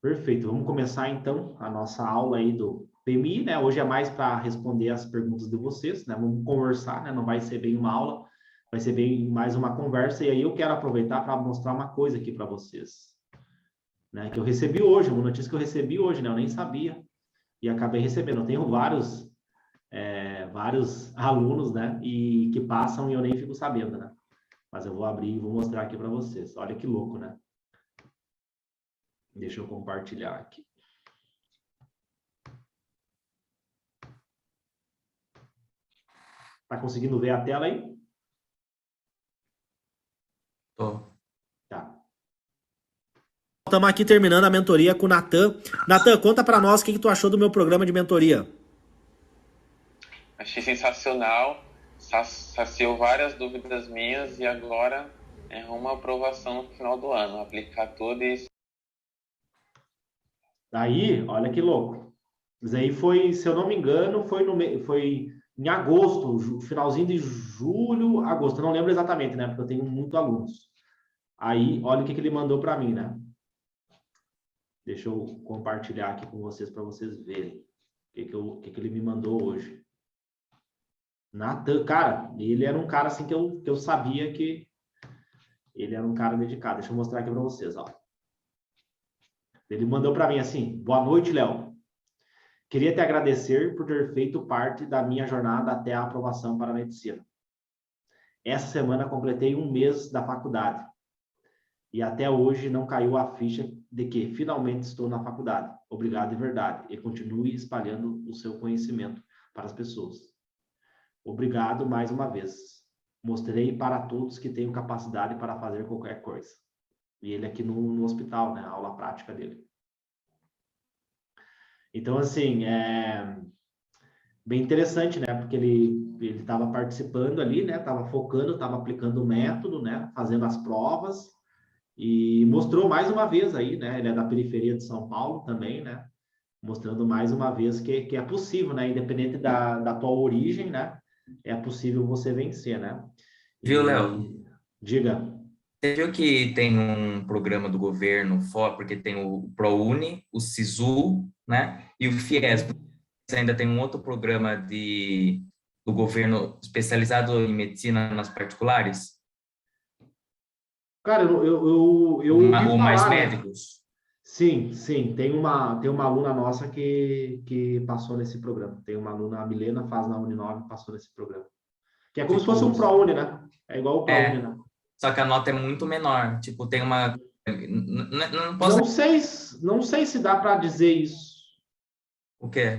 Perfeito. Vamos começar, então, a nossa aula aí do PMI, né? Hoje é mais para responder as perguntas de vocês, né? Vamos conversar, né? Não vai ser bem uma aula, vai ser bem mais uma conversa. E aí eu quero aproveitar para mostrar uma coisa aqui para vocês, né? Que eu recebi hoje, uma notícia que eu recebi hoje, né? Eu nem sabia e acabei recebendo. Eu tenho vários alunos, né? E que passam e eu nem fico sabendo, né? Mas eu vou abrir e vou mostrar aqui para vocês. Olha que louco, né? Deixa eu compartilhar aqui. Tá conseguindo ver a tela aí? Tô. Tá. Estamos aqui terminando a mentoria com o Natan. Natan, conta para nós o que tu achou do meu programa de mentoria. Achei sensacional, saciou várias dúvidas minhas e agora é uma aprovação no final do ano, aplicar tudo isso. Daí, olha que louco. Isso aí foi, se eu não me engano, foi em agosto, finalzinho de julho, agosto. Eu não lembro exatamente, né? Porque eu tenho muitos alunos. Aí, olha o que ele mandou para mim, né? Deixa eu compartilhar aqui com vocês para vocês verem o que ele me mandou hoje. Natan, cara, ele era um cara assim que eu sabia que ele era um cara dedicado. Deixa eu mostrar aqui para vocês, ó. Ele mandou para mim assim: boa noite, Léo. Queria te agradecer por ter feito parte da minha jornada até a aprovação para a medicina. Essa semana completei um mês da faculdade e até hoje não caiu a ficha de que finalmente estou na faculdade. Obrigado de verdade e continue espalhando o seu conhecimento para as pessoas. Obrigado mais uma vez. Mostrei para todos que tenho capacidade para fazer qualquer coisa. E ele aqui no hospital, né? A aula prática dele. Então, assim, é bem interessante, né? Porque ele estava participando ali, né? Estava focando, estava aplicando o método, né? Fazendo as provas e mostrou mais uma vez aí, né? Ele é da periferia de São Paulo também, né? Mostrando mais uma vez que é possível, né? Independente da tua origem, né? É possível você vencer, né? Viu, Léo? Diga. Você viu que tem um programa do governo, porque tem o ProUni, o SISU, né? E o FIES. Ainda tem um outro programa do governo especializado em medicina nas particulares? Cara, eu ouvi Ou mais falar, né? médicos? Sim, sim. Tem uma aluna nossa que passou nesse programa. Tem uma aluna, a Milena, faz na Uninove, passou nesse programa. Que é como se fosse um ProUni, né? É igual o ProUni, né? Só que a nota é muito menor. Tipo, tem uma... Não posso... Não sei se dá para dizer isso. O quê?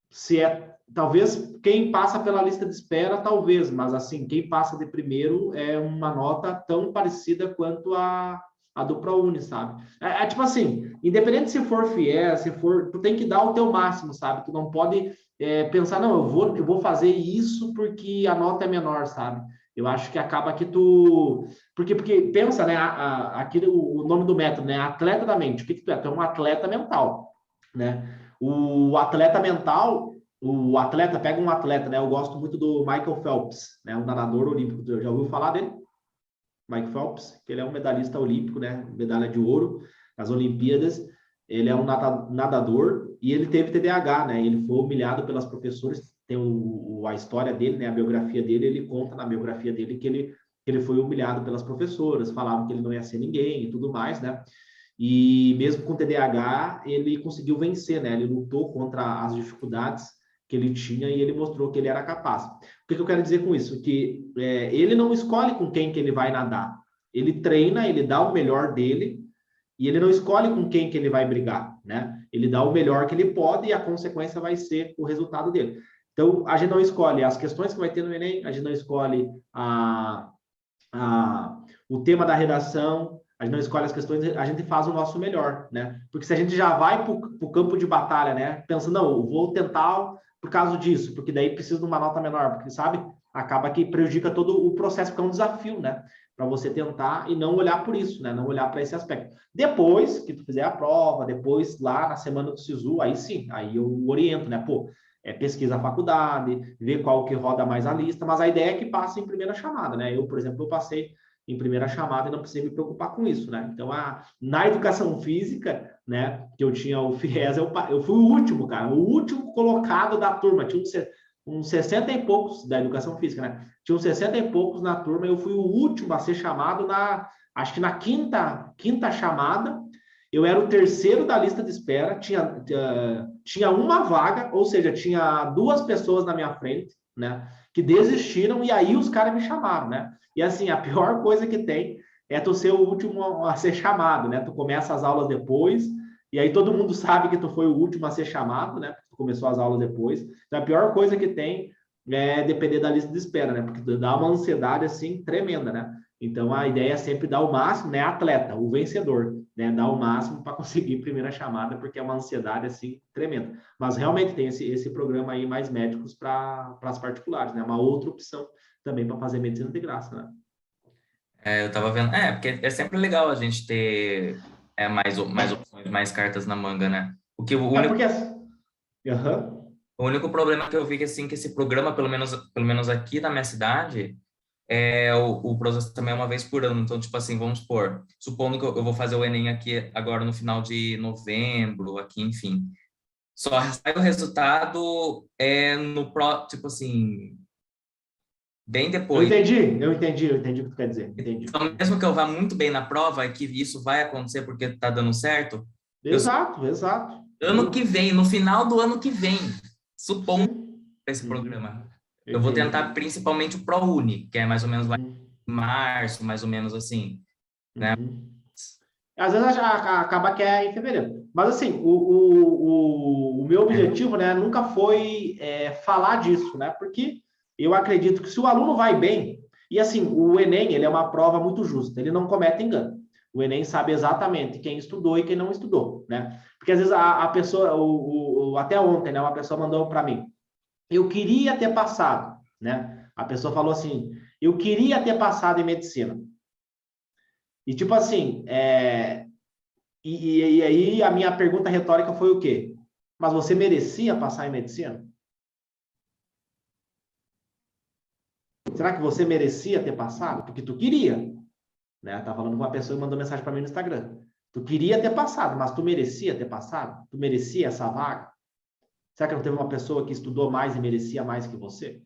Se é... Talvez quem passa pela lista de espera, talvez. Mas, assim, quem passa de primeiro é uma nota tão parecida quanto a do ProUni, sabe? É tipo assim, independente se for FIES, se for... Tu tem que dar o teu máximo, sabe? Tu não pode pensar, não, eu vou fazer isso porque a nota é menor, sabe? Eu acho que acaba que tu... Porque pensa, né? Aqui o nome do método, né? Atleta da mente. O que tu é? Tu é um atleta mental, né? O atleta mental, o atleta, pega um atleta, né? Eu gosto muito do Michael Phelps, né? Um nadador olímpico. Já ouviu falar dele? Mike Phelps, que ele é um medalhista olímpico, né? Medalha de ouro nas Olimpíadas. Ele é um nadador e ele teve TDAH, né? Ele foi humilhado pelas professoras. Tem a história dele, né? A biografia dele. Ele conta na biografia dele que ele foi humilhado pelas professoras, falavam que ele não ia ser ninguém e tudo mais, né? E mesmo com TDAH, ele conseguiu vencer, né? Ele lutou contra as dificuldades que ele tinha e ele mostrou que ele era capaz. O que eu quero dizer com isso? Que ele não escolhe com quem que ele vai nadar. Ele treina, ele dá o melhor dele e ele não escolhe com quem que ele vai brigar, né? Ele dá o melhor que ele pode e a consequência vai ser o resultado dele. Então, a gente não escolhe as questões que vai ter no Enem, a gente não escolhe o tema da redação, a gente não escolhe as questões, a gente faz o nosso melhor, né? Porque se a gente já vai para o campo de batalha, né? Pensando, não, eu vou tentar por causa disso, porque daí precisa de uma nota menor, porque, sabe? Acaba que prejudica todo o processo, porque é um desafio, né? Para você tentar e não olhar por isso, né? Não olhar para esse aspecto. Depois que tu fizer a prova, depois lá na semana do SISU, aí sim, aí eu oriento, né? Pô, pesquisa a faculdade, ver qual que roda mais a lista, mas a ideia é que passe em primeira chamada, né? Eu, por exemplo, eu passei em primeira chamada e não precisei me preocupar com isso, né? Então, na educação física, né, que eu tinha o FIES, eu fui o último, cara, o último colocado da turma. Tinha uns 60 e poucos da educação física, né? Tinha uns 60 e poucos na turma, eu fui o último a ser chamado acho que na quinta chamada. Eu era o terceiro da lista de espera, tinha uma vaga, ou seja, tinha 2 pessoas na minha frente, né, que desistiram, e aí os caras me chamaram, né? E assim, a pior coisa que tem é tu ser o último a ser chamado, né? Tu começa as aulas depois, e aí todo mundo sabe que tu foi o último a ser chamado, né? Tu começou as aulas depois. Então, a pior coisa que tem é depender da lista de espera, né? Porque dá uma ansiedade, assim, tremenda, né? Então, a ideia é sempre dar o máximo, né? Atleta, o vencedor, né? Dar o máximo para conseguir primeira chamada, porque é uma ansiedade, assim, tremenda. Mas, realmente, tem esse programa aí, mais médicos para as particulares, né? Uma outra opção também para fazer medicina de graça, né? Eu tava vendo. Porque é sempre legal a gente ter mais opções, mais cartas na manga, né? É porque... Uhum. O único problema que eu vi assim, que esse programa, pelo menos aqui na minha cidade, o processo também é uma vez por ano. Então, tipo assim, vamos supor, supondo que eu vou fazer o Enem aqui agora no final de novembro, aqui, enfim. Só sai o resultado tipo assim, bem depois. Eu entendi o que tu quer dizer. Entendi. Então, mesmo que eu vá muito bem na prova e que isso vai acontecer porque tá dando certo. Exato. Ano que vem, no final do ano que vem, supondo esse programa. Eu vou tentar principalmente o ProUni, que é mais ou menos lá em março, mais ou menos assim, né? Às vezes acaba que é em fevereiro. Mas assim, o meu objetivo, né, nunca foi falar disso, né? Porque eu acredito que se o aluno vai bem, e assim, o Enem, ele é uma prova muito justa, ele não comete engano. O Enem sabe exatamente quem estudou e quem não estudou, né? Porque às vezes a pessoa, até ontem, né, uma pessoa mandou para mim, eu queria ter passado, né? A pessoa falou assim, eu queria ter passado em medicina. E tipo assim, e aí a minha pergunta retórica foi o quê? Mas você merecia passar em medicina? Será que você merecia ter passado? Porque tu queria, né? Tá falando com uma pessoa que mandou mensagem para mim no Instagram. Tu queria ter passado, mas tu merecia ter passado? Tu merecia essa vaga? Será que não teve uma pessoa que estudou mais e merecia mais que você?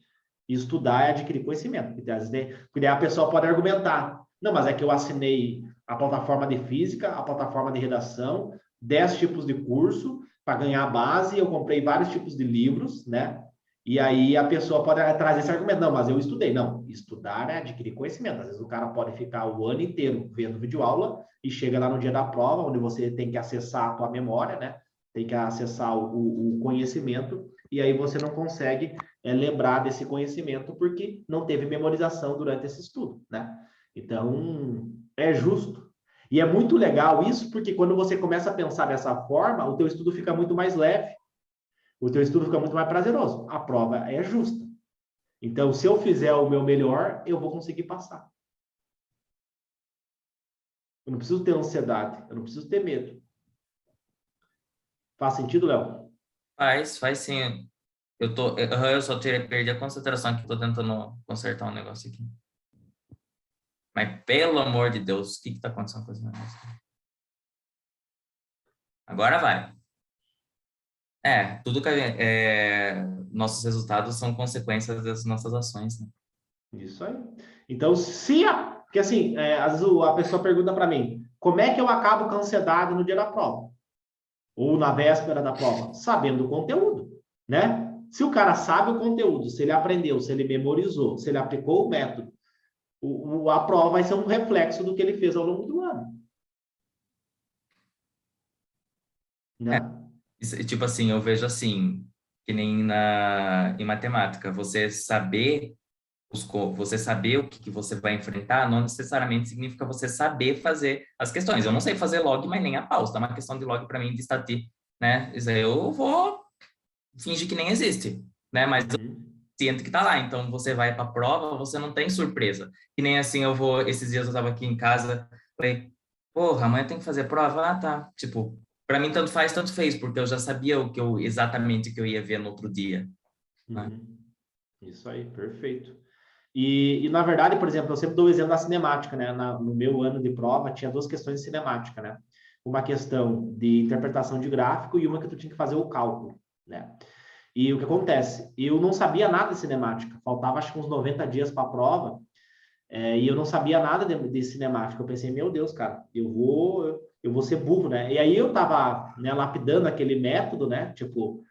E estudar é adquirir conhecimento. Porque daí a pessoa pode argumentar. Não, mas é que eu assinei a plataforma de física, a plataforma de redação, 10 tipos de curso para ganhar a base, eu comprei vários tipos de livros, né? E aí a pessoa pode trazer esse argumento. Não, mas eu estudei. Não, estudar é adquirir conhecimento. Às vezes o cara pode ficar o ano inteiro vendo videoaula e chega lá no dia da prova, onde você tem que acessar a tua memória, né? Tem que acessar o conhecimento, e aí você não consegue lembrar desse conhecimento porque não teve memorização durante esse estudo, né? Então, é justo. E é muito legal isso, porque quando você começa a pensar dessa forma, o teu estudo fica muito mais leve, o teu estudo fica muito mais prazeroso. A prova é justa. Então, se eu fizer o meu melhor, eu vou conseguir passar. Eu não preciso ter ansiedade, eu não preciso ter medo. Faz sentido, Léo? Faz sim. Eu só perdi a concentração que tô tentando consertar um negócio aqui. Mas, pelo amor de Deus, o que tá acontecendo com esse negócio? Agora vai. Tudo que nossos resultados são consequências das nossas ações, né? Isso aí. Então, porque assim, às vezes a pessoa pergunta para mim, como é que eu acabo com a ansiedade no dia da prova? Ou na véspera da prova? Sabendo o conteúdo, né? Se o cara sabe o conteúdo, se ele aprendeu, se ele memorizou, se ele aplicou o método, a prova vai ser um reflexo do que ele fez ao longo do ano. Né? Tipo assim, eu vejo assim, que nem em matemática, você saber o que você vai enfrentar não necessariamente significa você saber fazer as questões. Eu não sei fazer log, mas nem a pausa. Tá uma questão de log para mim de estatística, né? Isso aí eu vou fingir que nem existe, né? Mas eu sinto que tá lá. Então você vai para a prova, você não tem surpresa. Que nem assim esses dias eu tava aqui em casa, falei, porra, amanhã tem que fazer prova? Ah, tá. Tipo, para mim tanto faz, tanto fez, porque eu já sabia exatamente o que eu ia ver no outro dia. Né? Isso aí, perfeito. Na verdade, por exemplo, eu sempre dou o exemplo da cinemática, né? No meu ano de prova, tinha 2 questões de cinemática, né? Uma questão de interpretação de gráfico e uma que tu tinha que fazer o cálculo, né? E o que acontece? Eu não sabia nada de cinemática, faltava acho que uns 90 dias para a prova, e eu não sabia nada de cinemática. Eu pensei, meu Deus, cara, eu vou ser burro, né? E aí eu tava, né, lapidando aquele método, né? Tipo,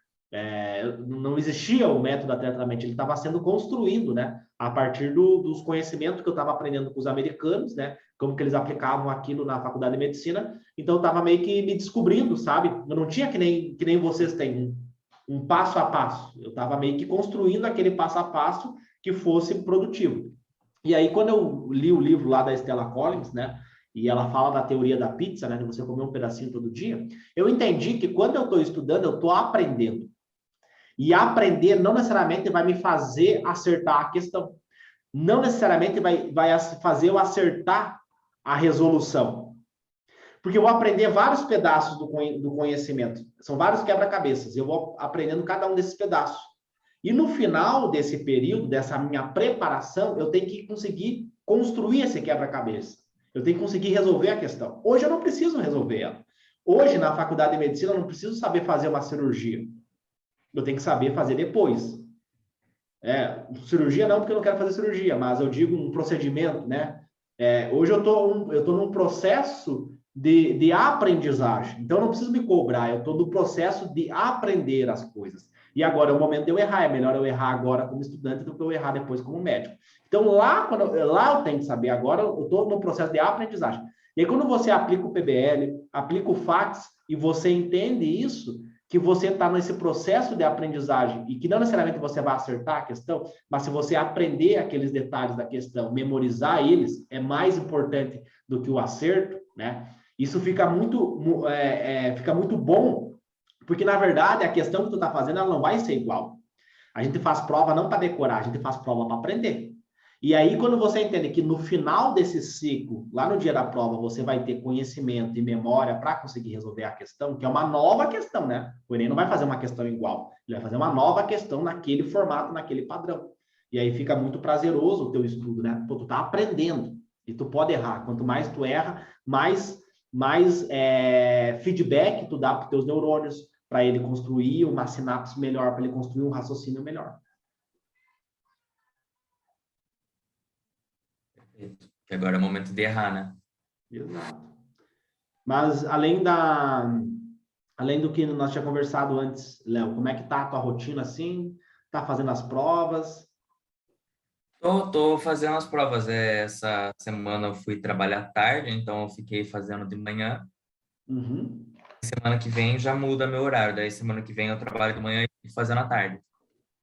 não existia o método atletamente, ele estava sendo construído, né? A partir dos conhecimentos que eu estava aprendendo com os americanos, né? Como que eles aplicavam aquilo na faculdade de medicina. Então eu estava meio que me descobrindo, sabe? Eu não tinha que nem vocês têm um passo a passo. Eu estava meio que construindo aquele passo a passo que fosse produtivo. E aí, quando eu li o livro lá da Stella Collins, né? E ela fala da teoria da pizza, né? De você comer um pedacinho todo dia. Eu entendi que quando eu estou estudando, eu estou aprendendo. E aprender não necessariamente vai me fazer acertar a questão. Não necessariamente vai fazer eu acertar a resolução. Porque eu vou aprender vários pedaços do conhecimento. São vários quebra-cabeças. Eu vou aprendendo cada um desses pedaços. E no final desse período, dessa minha preparação, eu tenho que conseguir construir esse quebra-cabeça. Eu tenho que conseguir resolver a questão. Hoje eu não preciso resolver ela. Hoje, na faculdade de medicina, eu não preciso saber fazer uma cirurgia. Eu tenho que saber fazer depois. Cirurgia não, porque eu não quero fazer cirurgia, mas eu digo um procedimento, né? Hoje eu tô num processo de aprendizagem. Então, eu não preciso me cobrar, eu estou no processo de aprender as coisas. E agora é o momento de eu errar. É melhor eu errar agora como estudante do que eu errar depois como médico. Então, lá eu tenho que saber. Agora eu estou no processo de aprendizagem. E aí, quando você aplica o PBL, aplica o FACS, e você entende isso, que você está nesse processo de aprendizagem e que não necessariamente você vai acertar a questão, mas se você aprender aqueles detalhes da questão, memorizar eles, é mais importante do que o acerto, né? Isso fica muito bom, porque, na verdade, a questão que tu está fazendo, ela não vai ser igual. A gente faz prova não para decorar, a gente faz prova para aprender. E aí, quando você entende que no final desse ciclo, lá no dia da prova, você vai ter conhecimento e memória para conseguir resolver a questão, que é uma nova questão, né? O Enem não vai fazer uma questão igual, ele vai fazer uma nova questão naquele formato, naquele padrão. E aí fica muito prazeroso o teu estudo, né? Pô, tu tá aprendendo e tu pode errar. Quanto mais tu erra, mais feedback tu dá para os teus neurônios, para ele construir uma sinapse melhor, para ele construir um raciocínio melhor. Que agora é o momento de errar, né? Exato. Mas além do que nós tínhamos conversado antes, Léo, como é que tá a tua rotina assim? Tá fazendo as provas? Tô fazendo as provas. Essa semana eu fui trabalhar tarde, então eu fiquei fazendo de manhã. Uhum. Semana que vem já muda meu horário. Daí semana que vem eu trabalho de manhã e fico fazendo à tarde.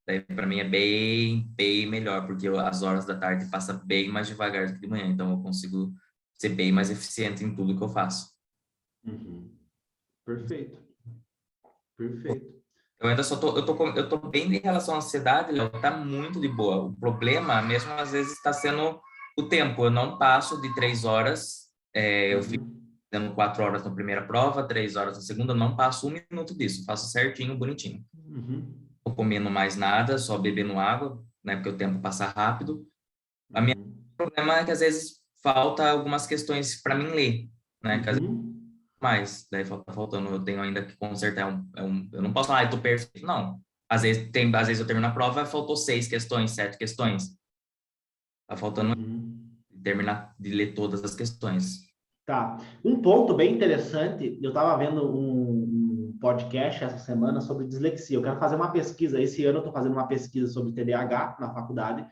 Daí para mim é bem melhor, porque as horas da tarde passa bem mais devagar do que de manhã. Então eu consigo ser bem mais eficiente em tudo que eu faço. Uhum. Perfeito. Perfeito. Eu ainda eu tô bem em relação à ansiedade, Léo, tá muito de boa. O problema mesmo às vezes está sendo o tempo. Eu não passo de 3 horas, eu fico fazendo 4 horas na primeira prova, 3 horas na segunda, eu não passo 1 minuto disso, faço certinho, bonitinho. Uhum. Não comendo mais nada, só bebendo água, né, porque o tempo passa rápido. O meu problema é que às vezes falta algumas questões para mim ler, né, que às vezes mais, daí tá faltando, eu tenho ainda que consertar, eu não posso falar, eu tô perfeito, não. Às vezes eu termino a prova, faltou 6 questões, 7 questões. Tá faltando terminar de ler todas as questões. Tá. Um ponto bem interessante, eu estava vendo um podcast essa semana sobre dislexia. Eu quero fazer uma pesquisa. Esse ano eu estou fazendo uma pesquisa sobre TDAH na faculdade,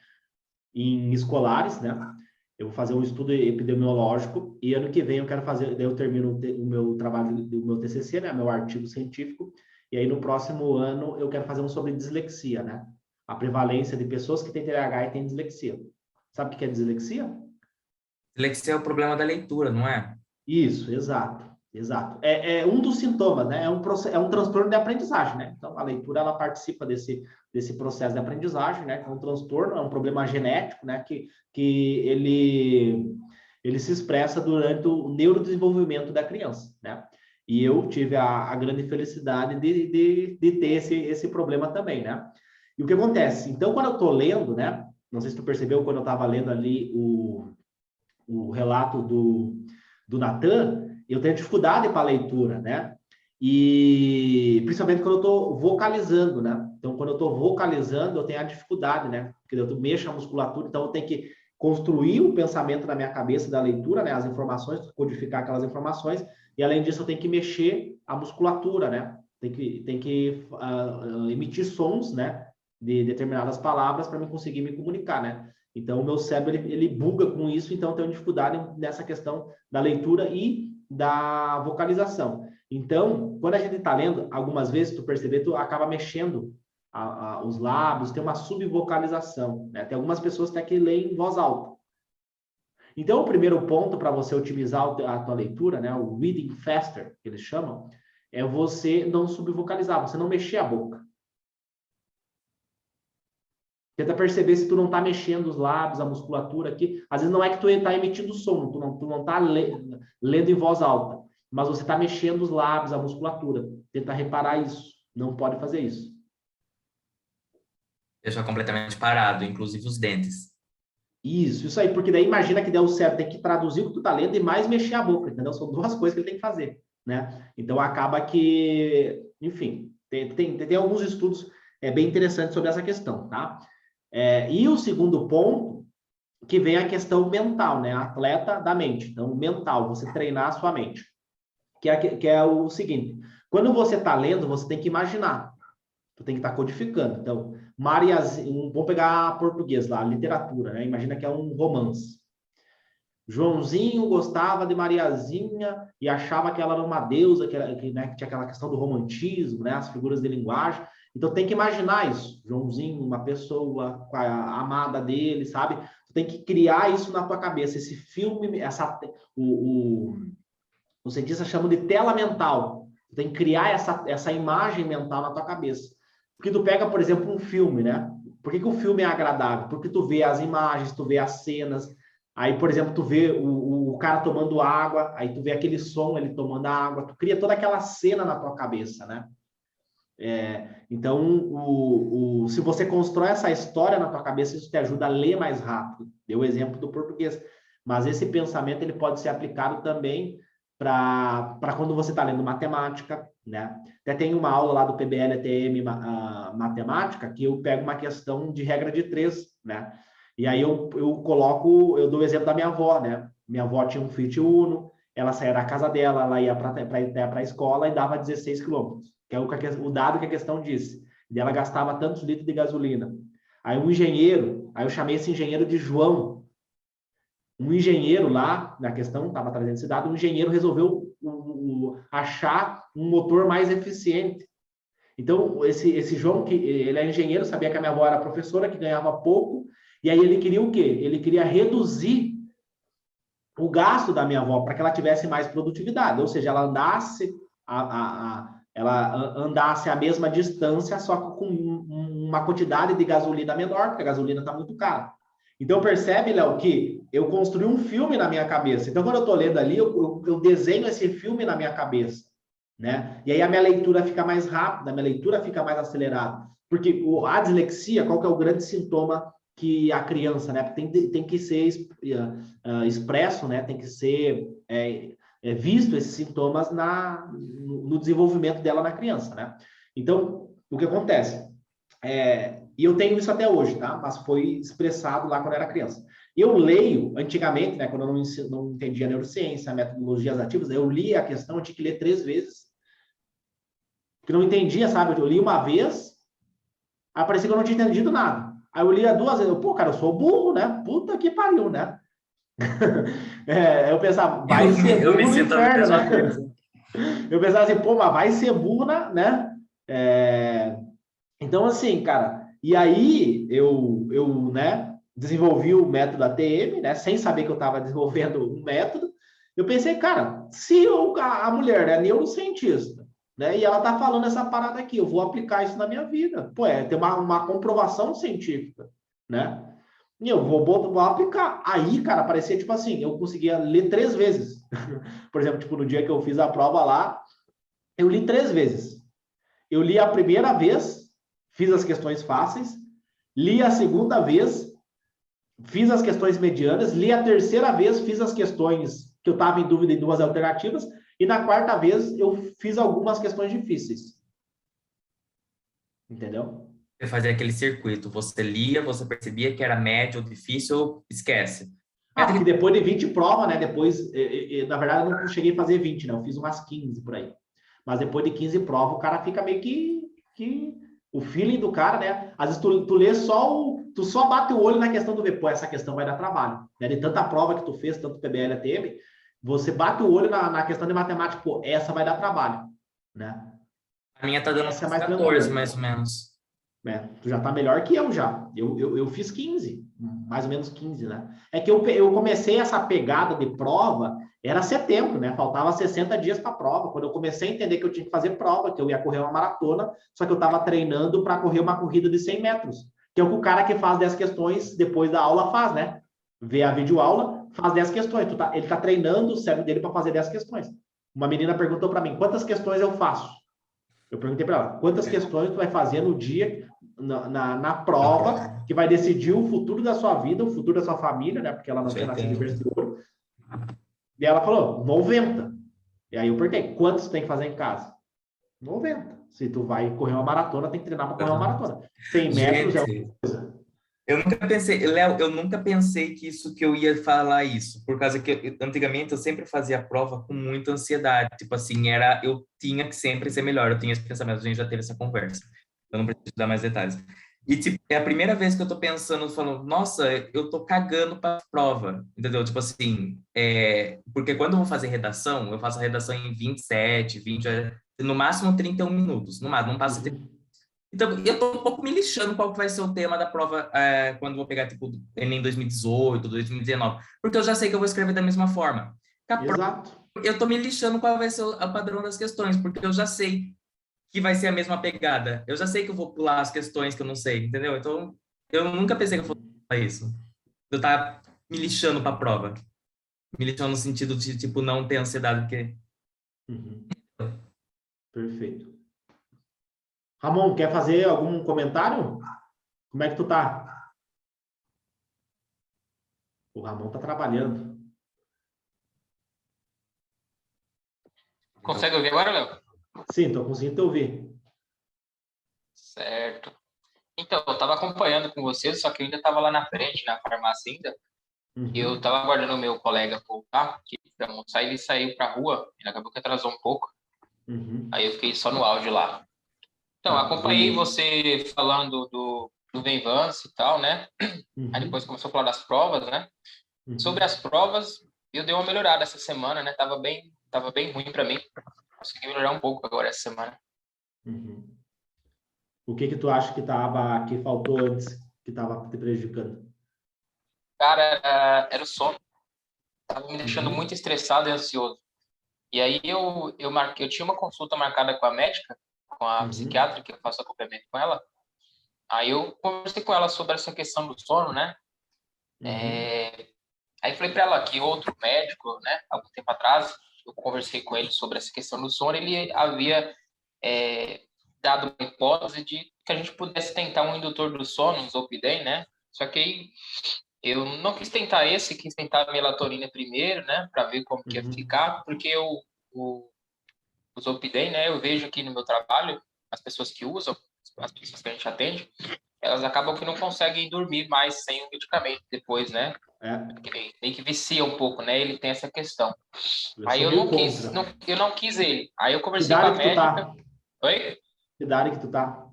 em escolares, né? Eu vou fazer um estudo epidemiológico e ano que vem eu quero fazer, daí eu termino o meu trabalho, o meu TCC, né? Meu artigo científico. E aí no próximo ano eu quero fazer um sobre dislexia, né? A prevalência de pessoas que têm TDAH e têm dislexia. Sabe o que é dislexia? Dislexia é o problema da leitura, não é? Isso, exato, exato. É um dos sintomas, né? É um transtorno de aprendizagem, né? Então, a leitura, ela participa desse processo de aprendizagem, né? É um transtorno, é um problema genético, né? Que ele se expressa durante o neurodesenvolvimento da criança, né? E eu tive a grande felicidade de ter esse problema também, né? E o que acontece? Então, quando eu estou lendo, né? não sei se tu percebeu quando eu estava lendo ali o relato do Natan, eu tenho dificuldade para a leitura, né? E principalmente quando eu estou vocalizando, né? Então, quando eu estou vocalizando, eu tenho a dificuldade, né? Porque eu mexo a musculatura, então eu tenho que construir o pensamento na minha cabeça da leitura, né? As informações, codificar aquelas informações, e além disso eu tenho que mexer a musculatura, né? Tem que emitir sons, né? De determinadas palavras para eu conseguir me comunicar, né? Então, o meu cérebro, ele buga com isso, então eu tenho dificuldade nessa questão da leitura e da vocalização. Então, quando a gente está lendo, algumas vezes, tu perceber, tu acaba mexendo os lábios, tem uma subvocalização, né? Tem algumas pessoas até que leem em voz alta. Então, o primeiro ponto para você otimizar a tua leitura, né? O reading faster, que eles chamam, é você não subvocalizar, você não mexer a boca. Tenta perceber se tu não está mexendo os lábios, a musculatura aqui. Às vezes não é que tu está emitindo som, tu não está lendo em voz alta, mas você está mexendo os lábios, a musculatura. Tenta reparar isso. Não pode fazer isso. Deixa completamente parado, inclusive os dentes. Isso aí, porque daí imagina que o cérebro tem que traduzir o que tu está lendo e mais mexer a boca, entendeu? São duas coisas que ele tem que fazer, né? Então acaba que, enfim, tem alguns estudos bem interessantes sobre essa questão, tá? E o segundo ponto, que vem a questão mental, né? Atleta da mente. Então, mental, você treinar a sua mente. Que é o seguinte, quando você está lendo, você tem que imaginar. Tu tem que estar codificando. Então, Mariazinha, vamos pegar português lá, literatura, né? Imagina que é um romance. Joãozinho gostava de Mariazinha e achava que ela era uma deusa, que tinha aquela questão do romantismo, né? As figuras de linguagem. Então, tem que imaginar isso. Joãozinho, uma pessoa, a amada dele, sabe? Tu tem que criar isso na tua cabeça. Esse filme, os cientistas chamam de tela mental. Tu tem que criar essa imagem mental na tua cabeça. Porque tu pega, por exemplo, um filme, né? Por que o filme é agradável? Porque tu vê as imagens, tu vê as cenas. Aí, por exemplo, tu vê o cara tomando água, aí tu vê aquele som, ele tomando a água. Tu cria toda aquela cena na tua cabeça, né? Então, se você constrói essa história na tua cabeça, isso te ajuda a ler mais rápido. Deu o exemplo do português. Mas esse pensamento ele pode ser aplicado também para quando você está lendo matemática, né? Até tem uma aula lá do PBL-TM matemática que eu pego uma questão de regra de 3, né? E aí eu dou o exemplo da minha avó, né? Minha avó tinha um Fiat Uno, ela saía da casa dela, ela ia para a escola e dava 16 quilômetros, que é o dado que a questão disse. E ela gastava tantos litros de gasolina. Aí eu chamei esse engenheiro de João. Um engenheiro lá, na questão, estava trazendo esse dado, um engenheiro resolveu achar um motor mais eficiente. Então, esse João, que ele é engenheiro, sabia que a minha avó era professora, que ganhava pouco, e aí ele queria o quê? Ele queria reduzir o gasto da minha avó para que ela tivesse mais produtividade, ou seja, ela andasse a mesma distância, só que com uma quantidade de gasolina menor, porque a gasolina está muito cara. Então, percebe, Léo, que eu construí um filme na minha cabeça. Então, quando eu estou lendo ali, eu desenho esse filme na minha cabeça, né? E aí a minha leitura fica mais rápida, a minha leitura fica mais acelerada. Porque a dislexia, qual que é o grande sintoma que a criança, né? Tem que ser expresso, né? Tem que ser visto esses sintomas no desenvolvimento dela na criança, né? Então, o que acontece? E eu tenho isso até hoje, tá? Mas foi expressado lá quando eu era criança. Eu leio, antigamente, né, quando eu não entendia neurociência, metodologias ativas, eu li a questão, eu tinha que ler 3 vezes. Porque não entendia, sabe? Eu li uma vez, aí parecia que eu não tinha entendido nada. Aí eu lia 2 vezes, pô, cara, eu sou burro, né? Puta que pariu, né? Eu pensava, vai ser burro no inferno, né? Eu pensava assim, pô, mas vai ser burro, né? Então, assim, cara, e aí eu né, desenvolvi o método ATM, né, sem saber que eu estava desenvolvendo um método. Eu pensei, cara, se a mulher é neurocientista, né, e ela tá falando essa parada aqui, eu vou aplicar isso na minha vida. Pô, tem uma comprovação científica, né? E eu vou aplicar. Aí, cara, parecia tipo assim, eu conseguia ler 3 vezes. Por exemplo, tipo, no dia que eu fiz a prova lá, eu li 3 vezes. Eu li a primeira vez, fiz as questões fáceis, li a segunda vez, fiz as questões medianas, li a terceira vez, fiz as questões que eu estava em dúvida em 2 alternativas, e na quarta vez eu fiz algumas questões difíceis. Entendeu? Você fazia aquele circuito, você lia, você percebia que era médio ou difícil, esquece. Porque depois de 20 prova, né? Depois, na verdade, eu não cheguei a fazer 20, né? Eu fiz umas 15 por aí. Mas depois de 15 provas, o cara fica meio que o feeling do cara, né? Às vezes tu lê tu só bate o olho na questão do ver, pô, essa questão vai dar trabalho. Né? De tanta prova que tu fez, tanto PBL, ATM, você bate o olho na questão de matemática, pô, essa vai dar trabalho, né? A minha tá dando Essa é mais 14, tranquila. mais ou menos. Tu já tá melhor que eu já. Eu fiz 15, mais ou menos 15, né? É que eu comecei essa pegada de prova, era setembro, né? Faltava 60 dias para a prova. Quando eu comecei a entender que eu tinha que fazer prova, que eu ia correr uma maratona, só que eu estava treinando para correr uma corrida de 100 metros, que é o que o cara que faz 10 questões depois da aula faz, né? Vê a videoaula, faz 10 questões. Ele tá treinando o cérebro dele para fazer 10 questões. Uma menina perguntou para mim, quantas questões eu faço? Eu perguntei para ela, quantas questões tu vai fazer no dia, na prova, que vai decidir o futuro da sua vida, o futuro da sua família, né? Porque ela não tinha nascido em berço de ouro. E ela falou, 90. E aí eu perguntei, quantos tu tem que fazer em casa? 90. Se tu vai correr uma maratona, tem que treinar para correr uma maratona. 100 metros é uma coisa. Eu nunca pensei, Léo, eu nunca pensei que eu ia falar isso, por causa que antigamente eu sempre fazia a prova com muita ansiedade, tipo assim, eu tinha que sempre ser melhor, eu tinha esse pensamento, a gente já teve essa conversa, eu não preciso dar mais detalhes. E, tipo, é a primeira vez que eu tô pensando, falando, nossa, eu tô cagando pra prova, entendeu? Tipo assim, porque quando eu vou fazer redação, eu faço a redação em 27, 20, no máximo 31 minutos, no máximo, não passa de... Então, eu tô um pouco me lixando qual que vai ser o tema da prova quando vou pegar, tipo, Enem 2018, 2019, porque eu já sei que eu vou escrever da mesma forma. Exato. Eu tô me lixando qual vai ser o padrão das questões, porque eu já sei que vai ser a mesma pegada. Eu já sei que eu vou pular as questões que eu não sei, entendeu? Então, eu nunca pensei que eu fosse fazer isso. Eu tava me lixando pra prova. Me lixando no sentido de, tipo, não ter ansiedade, porque... Perfeito. Ramon, quer fazer algum comentário? Como é que tu tá? O Ramon tá trabalhando. Consegue ouvir agora, Léo? Sim, tô conseguindo te ouvir. Certo. Então, eu estava acompanhando com vocês, só que eu ainda estava lá na frente, na farmácia ainda. E eu estava aguardando o meu colega voltar, que para almoçar, ele saiu para a rua, ele acabou que atrasou um pouco. Aí eu fiquei só no áudio lá. Então, acompanhei você falando do Venvance e tal, né? Aí depois começou a falar das provas, né? Sobre as provas, eu dei uma melhorada essa semana, né? Tava bem ruim para mim. Consegui melhorar um pouco agora essa semana. O que tu acha que faltou antes, que estava te prejudicando? Cara, era o sono. Tava me deixando muito estressado e ansioso. E aí eu tinha uma consulta marcada com a médica, com a psiquiatra, que eu faço acompanhamento com ela. Aí eu conversei com ela sobre essa questão do sono, né? Aí falei para ela que outro médico, né, algum tempo atrás, eu conversei com ele sobre essa questão do sono, ele havia dado uma hipótese de que a gente pudesse tentar um indutor do sono, um Zolpidem, né? Só que aí eu não quis tentar esse, quis tentar a melatonina primeiro, né, para ver como que ia ficar, porque o Zolpidem, né, eu vejo aqui no meu trabalho, as pessoas que usam, as pessoas que a gente atende, elas acabam que não conseguem dormir mais sem o medicamento depois, né? Meio que vicia um pouco, né? Ele tem essa questão. Aí eu não quis ele. Aí eu conversei com a médica. Oi? Que idade que tu tá?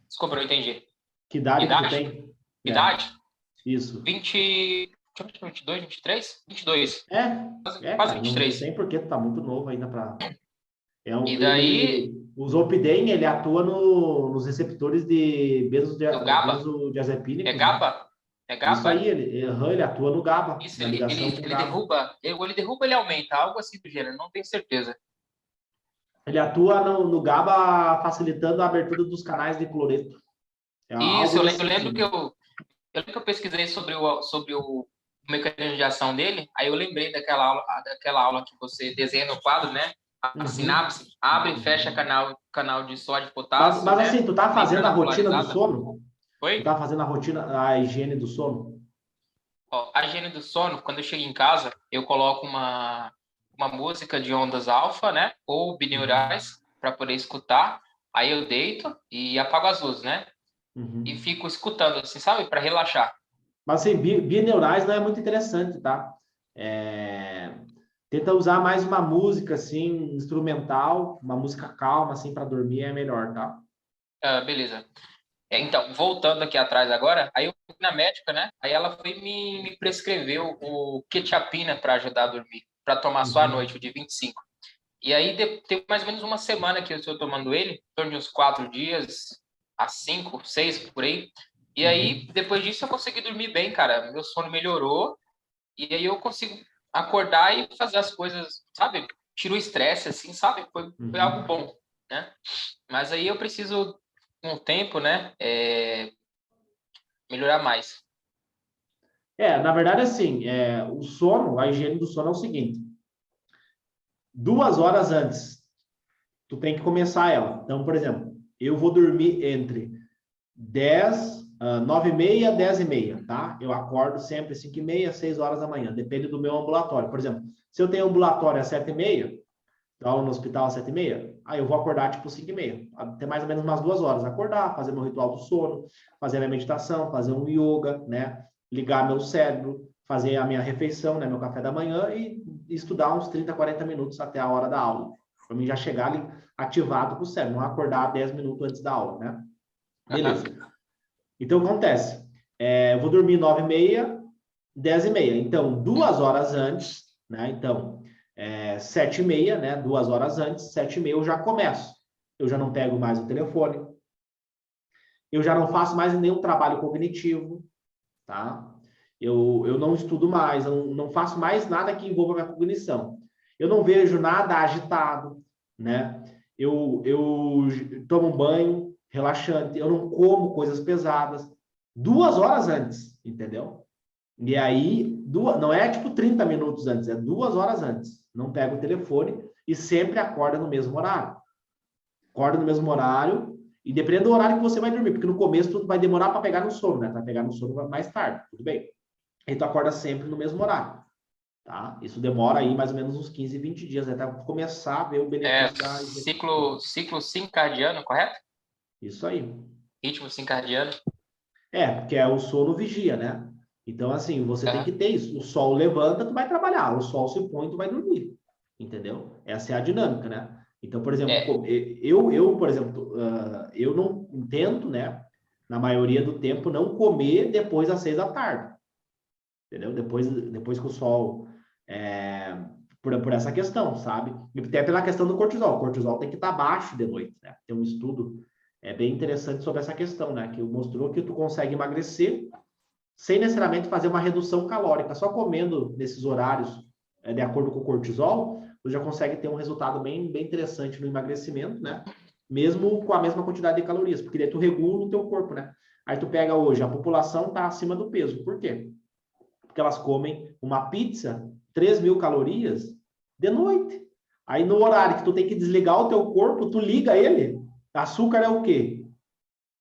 Desculpa, não entendi. Que idade que tu tem? Idade? Isso. 22, 23? 22. Quase 23. Não tem porque tu tá muito novo ainda para... E daí... O Zolpidem, ele atua nos receptores de benzodiazepínicos. É GABA? É GABA? Isso aí, ele atua no GABA. Isso, ele derruba, ele aumenta, algo assim do gênero, não tenho certeza. Ele atua no GABA facilitando a abertura dos canais de cloreto. Isso, eu lembro que eu pesquisei sobre o mecanismo de ação dele, aí eu lembrei daquela aula que você desenha no quadro, né? A sinapse abre e fecha canal de sódio e potássio. Mas assim, tu tá fazendo a rotina do sono? Oi? Tu tá fazendo a higiene do sono? Ó, a higiene do sono, quando eu chego em casa, eu coloco uma música de ondas alfa, né? Ou binaurais, para poder escutar. Aí eu deito e apago as luzes, né? E Uhum. fico escutando, assim, sabe? Para relaxar. Mas assim, bineurais não é muito interessante, tá? É, tenta usar mais uma música assim, instrumental, uma música calma assim para dormir é melhor, tá? Ah, beleza. Então, voltando aqui atrás agora, aí eu fui na médica, né? Aí ela foi me prescreveu o quetiapina para ajudar a dormir, para tomar só à noite, Uhum. o de 25. E aí tem mais ou menos uma semana que eu estou tomando ele, em torno de uns 4 dias, a 5, 6, por aí. E aí, Uhum. depois disso, eu consegui dormir bem, cara. Meu sono melhorou, e aí eu consigo acordar e fazer as coisas, sabe? Tira o estresse, assim, sabe? Foi algo Uhum. bom, né? Mas aí eu preciso, com o tempo, né? Melhorar mais. Na verdade, assim, o sono, a higiene do sono é o seguinte: 2 horas antes, tu tem que começar ela. Então, por exemplo, eu vou dormir entre 9h30, 10h30, tá? Eu acordo sempre 5h30, 6 horas da manhã, depende do meu ambulatório. Por exemplo, se eu tenho ambulatório às 7h30, aula no hospital às 7h30, aí eu vou acordar tipo 5h30, até mais ou menos umas 2 horas. Acordar, fazer meu ritual do sono, fazer a minha meditação, fazer um yoga, né? Ligar meu cérebro, fazer a minha refeição, né? Meu café da manhã e estudar uns 30, 40 minutos até a hora da aula. Para mim já chegar ali ativado com o cérebro, não acordar 10 minutos antes da aula, né? Beleza. Aham. Então, acontece. Eu vou dormir 9h30, 10h30. Então, 2 horas antes, né? Então, 7h30, né? 2 horas antes, 7h30 eu já começo. Eu já não pego mais o telefone. Eu já não faço mais nenhum trabalho cognitivo, tá? Eu não estudo mais, eu não faço mais nada que envolva a minha cognição. Eu não vejo nada agitado, né? Eu tomo um banho relaxante, eu não como coisas pesadas. 2 horas antes, entendeu? E aí, não é tipo 30 minutos antes, é 2 horas antes. Não pega o telefone e sempre acorda no mesmo horário. Acorda no mesmo horário e dependendo do horário que você vai dormir, porque no começo tudo vai demorar para pegar no sono, né? Vai pegar no sono mais tarde, tudo bem. Aí tu acorda sempre no mesmo horário, tá? Isso demora aí mais ou menos uns 15, 20 dias até começar a ver o benefício da higiene do sono. Ciclo circadiano, correto? Isso aí. Ritmo circadiano. Porque é o sono vigia, né? Então, assim, você tem Aham. que ter isso. O sol levanta, tu vai trabalhar. O sol se põe, tu vai dormir. Entendeu? Essa é a dinâmica, né? Então, por exemplo, É, por exemplo, eu não tento, né? Na maioria do tempo, não comer depois das 6 da tarde. Entendeu? Depois que o sol... É, por essa questão, sabe? E até pela questão do cortisol. O cortisol tem que estar baixo de noite, né? Tem um estudo bem interessante sobre essa questão, né? Que mostrou que tu consegue emagrecer sem necessariamente fazer uma redução calórica. Só comendo nesses horários, de acordo com o cortisol, tu já consegue ter um resultado bem, bem interessante no emagrecimento, né? Mesmo com a mesma quantidade de calorias, porque daí tu regula o teu corpo, né? Aí tu pega hoje, a população está acima do peso. Por quê? Porque elas comem uma pizza, 3.000 calorias, de noite. Aí no horário que tu tem que desligar o teu corpo, tu liga ele. Açúcar é o quê?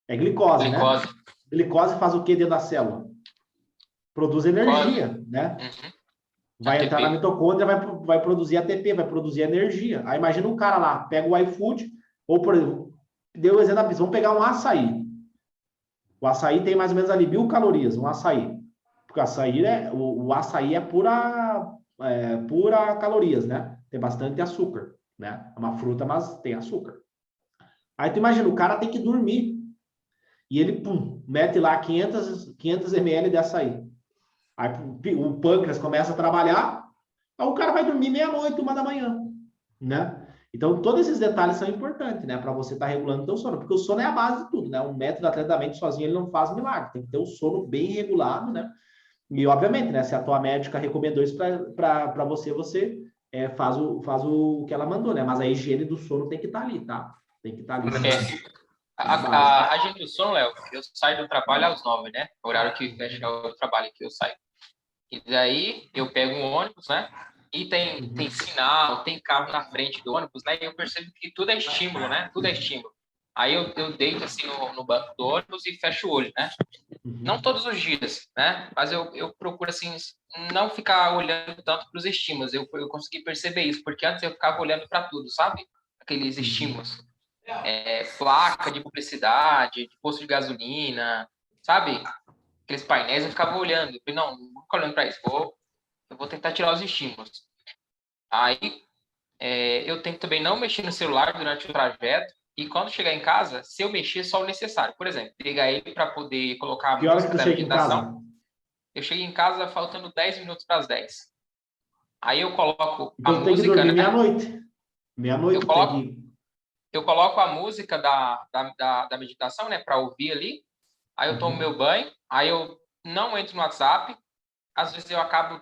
É glicose, né? glicose. Glicose faz o quê dentro da célula? Produz Glicose. energia, né? Uhum. Vai entrar na ATP. mitocôndria, vai produzir ATP, vai produzir energia. Aí imagina um cara lá, pega o iFood, ou por exemplo, deu o exemplo da pizza, vamos pegar um açaí. O açaí tem mais ou menos ali 1.000 calorias, um açaí. Porque o açaí pura calorias, né? Tem bastante açúcar, né? É uma fruta, mas tem açúcar. Aí tu imagina, o cara tem que dormir. E ele, pum, mete lá 500 ml de açaí. Aí o pâncreas começa a trabalhar, aí o cara vai dormir meia-noite, 1 da manhã, né? Então, todos esses detalhes são importantes, né? Para você estar regulando o teu sono, porque o sono é a base de tudo, né? Um método atleta da mente sozinho, ele não faz milagre. Tem que ter o sono bem regulado, né? E, obviamente, né? Se a tua médica recomendou isso para você, faz o que ela mandou, né? Mas a higiene do sono tem que estar ali, tá? Tem que estar ali É, na base. a agenda do sono, Léo, eu saio do trabalho às 9, né? Horário que fecha o trabalho que eu saio. E daí eu pego um ônibus, né? E tem Uhum. sinal, tem carro na frente do ônibus, né? E eu percebo que tudo é estímulo, né? Tudo é estímulo. Aí eu deito assim no banco do ônibus e fecho o olho, né? Não todos os dias, né? Mas eu procuro, assim, não ficar olhando tanto para os estímulos. Eu consegui perceber isso, porque antes eu ficava olhando para tudo, sabe? Aqueles estímulos. Placa de publicidade, de posto de gasolina, sabe? Aqueles painéis, eu ficava olhando. Eu falei, não vou ficar olhando para isso. Eu vou tentar tirar os estímulos. Aí, eu tento também não mexer no celular durante o trajeto. E quando chegar em casa, se eu mexer, só o necessário. Por exemplo, pegar ele para poder colocar a Que hora que música tu da chega em casa? meditação. Eu cheguei em casa faltando 10 minutos para as 10. Aí eu coloco a Então tu tem que música, dormir né? meia-noite. Meia-noite Eu tu tem coloco, que... eu coloco a música da meditação, né? Para ouvir ali. Aí eu tomo meu banho. Aí eu não entro no WhatsApp. Às vezes eu acabo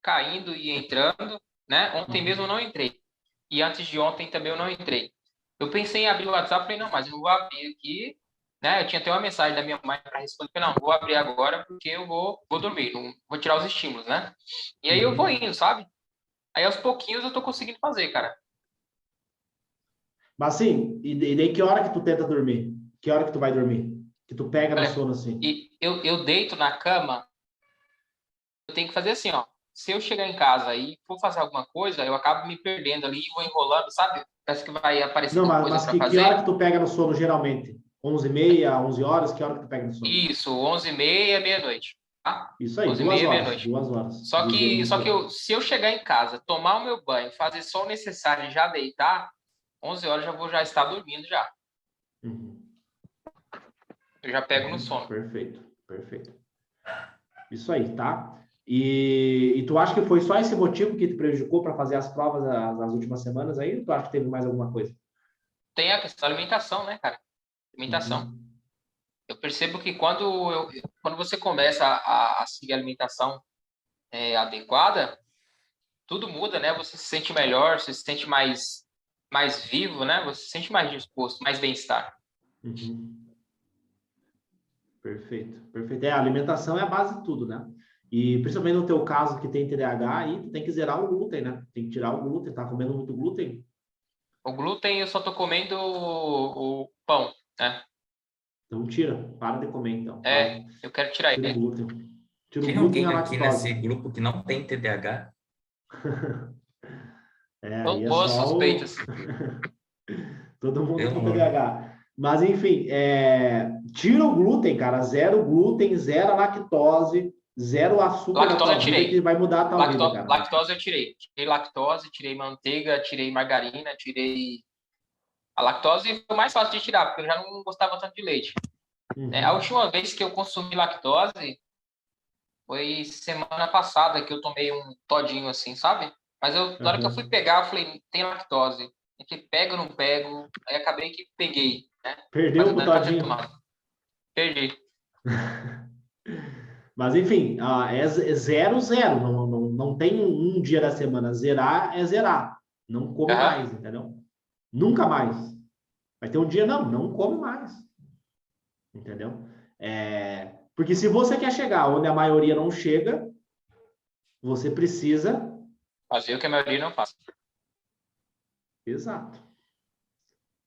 caindo e entrando, né? Ontem mesmo eu não entrei. E antes de ontem também eu não entrei. Eu pensei em abrir o WhatsApp, falei, não, mas eu não vou abrir aqui, né? Eu tinha até uma mensagem da minha mãe para responder, falei, não, vou abrir agora porque eu vou dormir, não, vou tirar os estímulos, né? E aí eu vou indo, sabe? Aí aos pouquinhos eu tô conseguindo fazer, cara. Mas assim, e daí que hora que tu tenta dormir? Que hora que tu vai dormir? Que tu pega no Olha, sono assim? e eu deito na cama, eu tenho que fazer assim, ó. Se eu chegar em casa e for fazer alguma coisa, eu acabo me perdendo ali e vou enrolando, sabe? Parece que vai Não, aparecendo mas, coisas mas para que hora fazer. que tu pega no sono geralmente? 11h30, 11 horas? Que hora que tu pega no sono? Isso, 11h30, meia-noite, tá? Isso aí, 2 11h30, horas. meia-noite. 2 horas Só que, no só que sono. se eu chegar em casa, tomar o meu banho, fazer só o necessário e já deitar, 11 horas já vou já estar dormindo já. Uhum. Eu já pego no sono. Perfeito, perfeito. Isso aí, tá? E tu acha que foi só esse motivo que te prejudicou para fazer as provas nas últimas semanas aí? Ou tu acha que teve mais alguma coisa? Tem a questão da alimentação, né, cara? Alimentação. Uhum. Eu percebo que quando você começa a seguir a alimentação adequada, tudo muda, né? Você se sente melhor, você se sente mais vivo, né? Você se sente mais disposto, mais bem-estar. Uhum. Perfeito, perfeito. A alimentação é a base de tudo, né? E principalmente no teu caso que tem TDAH, aí tu tem que zerar o glúten, né? Tem que tirar o glúten, tá comendo muito glúten? O glúten eu só tô comendo o pão, né? Então tira, para de comer então. Faz, Eu quero tirar tira o ele. glúten. Tira o Tem glúten e a alguém aqui lactose. nesse grupo que não tem TDAH? Aí é Boas só o... suspeitas. Todo mundo Pelo com amor. TDAH. Mas, enfim, tira o glúten, cara. Zero glúten, zero lactose, zero açúcar da Lactose eu tua vida, que tirei. vai mudar a tua vida, cara. Lactose eu tirei. Tirei lactose, tirei manteiga, tirei margarina, tirei... A lactose foi mais fácil de tirar, porque eu já não gostava tanto de leite. A Uhum. última vez que eu consumi lactose foi semana passada, que eu tomei um todinho assim, sabe? Mas na hora que eu fui Uhum. pegar, eu falei, tem lactose. É que pego ou não pego? Aí acabei que peguei, né? Mas Perdeu eu pro nunca tinha todinho. tomado. Perdi. Mas, enfim, é zero, zero. Não tem um dia da semana. Zerar é zerar. Não come Aham. mais, entendeu? Nunca mais. Vai ter um dia, não come mais. Entendeu? Porque se você quer chegar onde a maioria não chega, você precisa... Fazer o que a maioria não faz. Exato.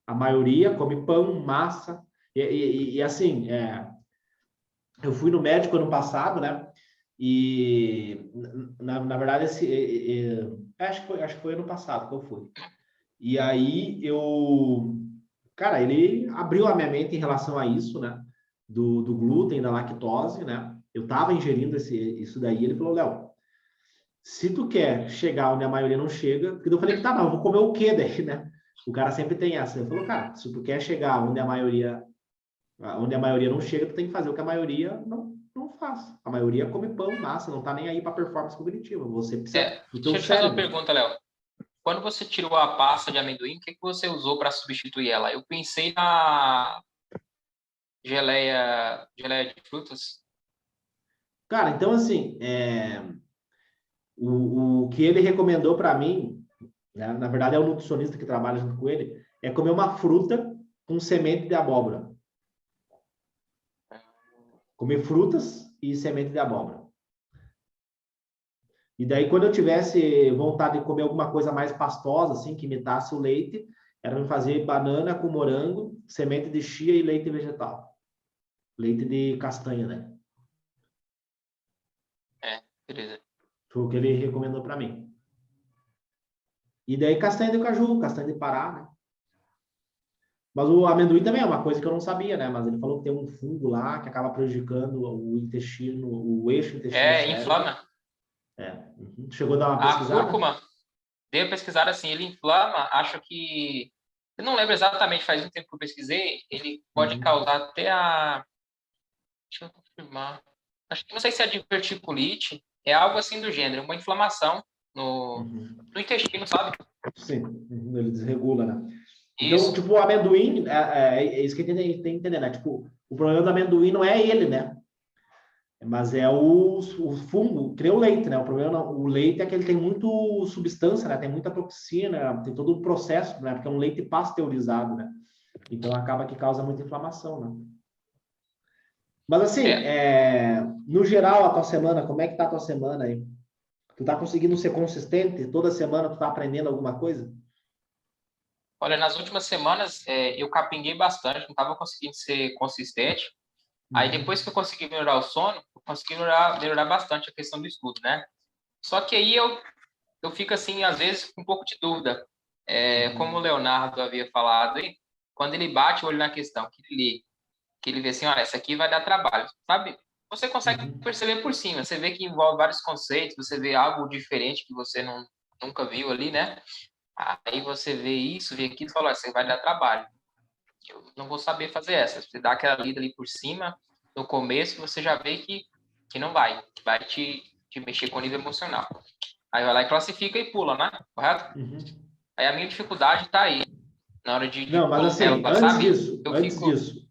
A maioria come pão, massa. E assim, eu fui no médico ano passado, né? E, na verdade, acho que foi ano passado que eu fui. E aí, cara, ele abriu a minha mente em relação a isso, né? Do glúten, da lactose, né? Eu tava ingerindo isso daí. Ele falou, Léo, se tu quer chegar onde a maioria não chega, porque eu falei, tá, mas eu vou comer o quê daí, né? O cara sempre tem essa. Ele falou, cara, se tu quer chegar onde a maioria não chega, tu tem que fazer o que a maioria não faz. A maioria come pão, massa, não tá nem aí para performance cognitiva. Você precisa do teu Deixa eu te fazer uma cérebro. pergunta, Léo. Quando você tirou a pasta de amendoim, o que você usou para substituir ela? Eu pensei na geleia de frutas. Cara, então assim, o que ele recomendou para mim, né, na verdade é o nutricionista que trabalha junto com ele, é comer uma fruta com semente de abóbora. Comer frutas e semente de abóbora. E daí, quando eu tivesse vontade de comer alguma coisa mais pastosa, assim, que imitasse o leite, era me fazer banana com morango, semente de chia e leite vegetal. Leite de castanha, né? Beleza. Foi o que ele recomendou para mim. E daí castanha de caju, castanha de Pará, né? Mas o amendoim também é uma coisa que eu não sabia, né? Mas ele falou que tem um fungo lá que acaba prejudicando o intestino, o eixo intestino-cérebro. Inflama. Chegou a dar uma A pesquisada? cúrcuma, dei a pesquisar assim, ele inflama, acho que... Eu não lembro exatamente, faz um tempo que eu pesquisei, ele pode causar até a... Deixa eu confirmar. Acho que não sei se é diverticulite, é algo assim do gênero, uma inflamação no intestino, sabe? Sim, ele desregula, né? Então, Isso. tipo, o amendoim, é isso que a gente tem que entender, né? Tipo, o problema do amendoim não é ele, né? Mas é o fungo, que nem o leite, né? O problema, o leite é que ele tem muito substância, né? Tem muita toxina, tem todo um processo, né? Porque é um leite pasteurizado, né? Então, acaba que causa muita inflamação, né? Mas, assim, no geral, a tua semana, como é que tá a tua semana aí? Tu tá conseguindo ser consistente? Toda semana tu tá aprendendo alguma coisa? Olha, nas últimas semanas eu capinguei bastante, não estava conseguindo ser consistente. Aí depois que eu consegui melhorar o sono, eu consegui melhorar bastante a questão do estudo, né? Só que aí eu fico assim, às vezes, com um pouco de dúvida. Como o Leonardo havia falado aí, quando ele bate o olho na questão, que ele vê assim, olha, essa aqui vai dar trabalho, sabe? Você consegue perceber por cima, você vê que envolve vários conceitos, você vê algo diferente que você nunca viu ali, né? Aí você vê isso, vê aquilo e fala, você vai dar trabalho. Eu não vou saber fazer essa. Você dá aquela lida ali por cima, no começo, você já vê que não vai, que vai te mexer com o nível emocional. Aí vai lá e classifica e pula, né? Correto? Aí a minha dificuldade tá aí. Na hora de Não, mas colocar assim, ela, sabe? Eu antes fico... disso,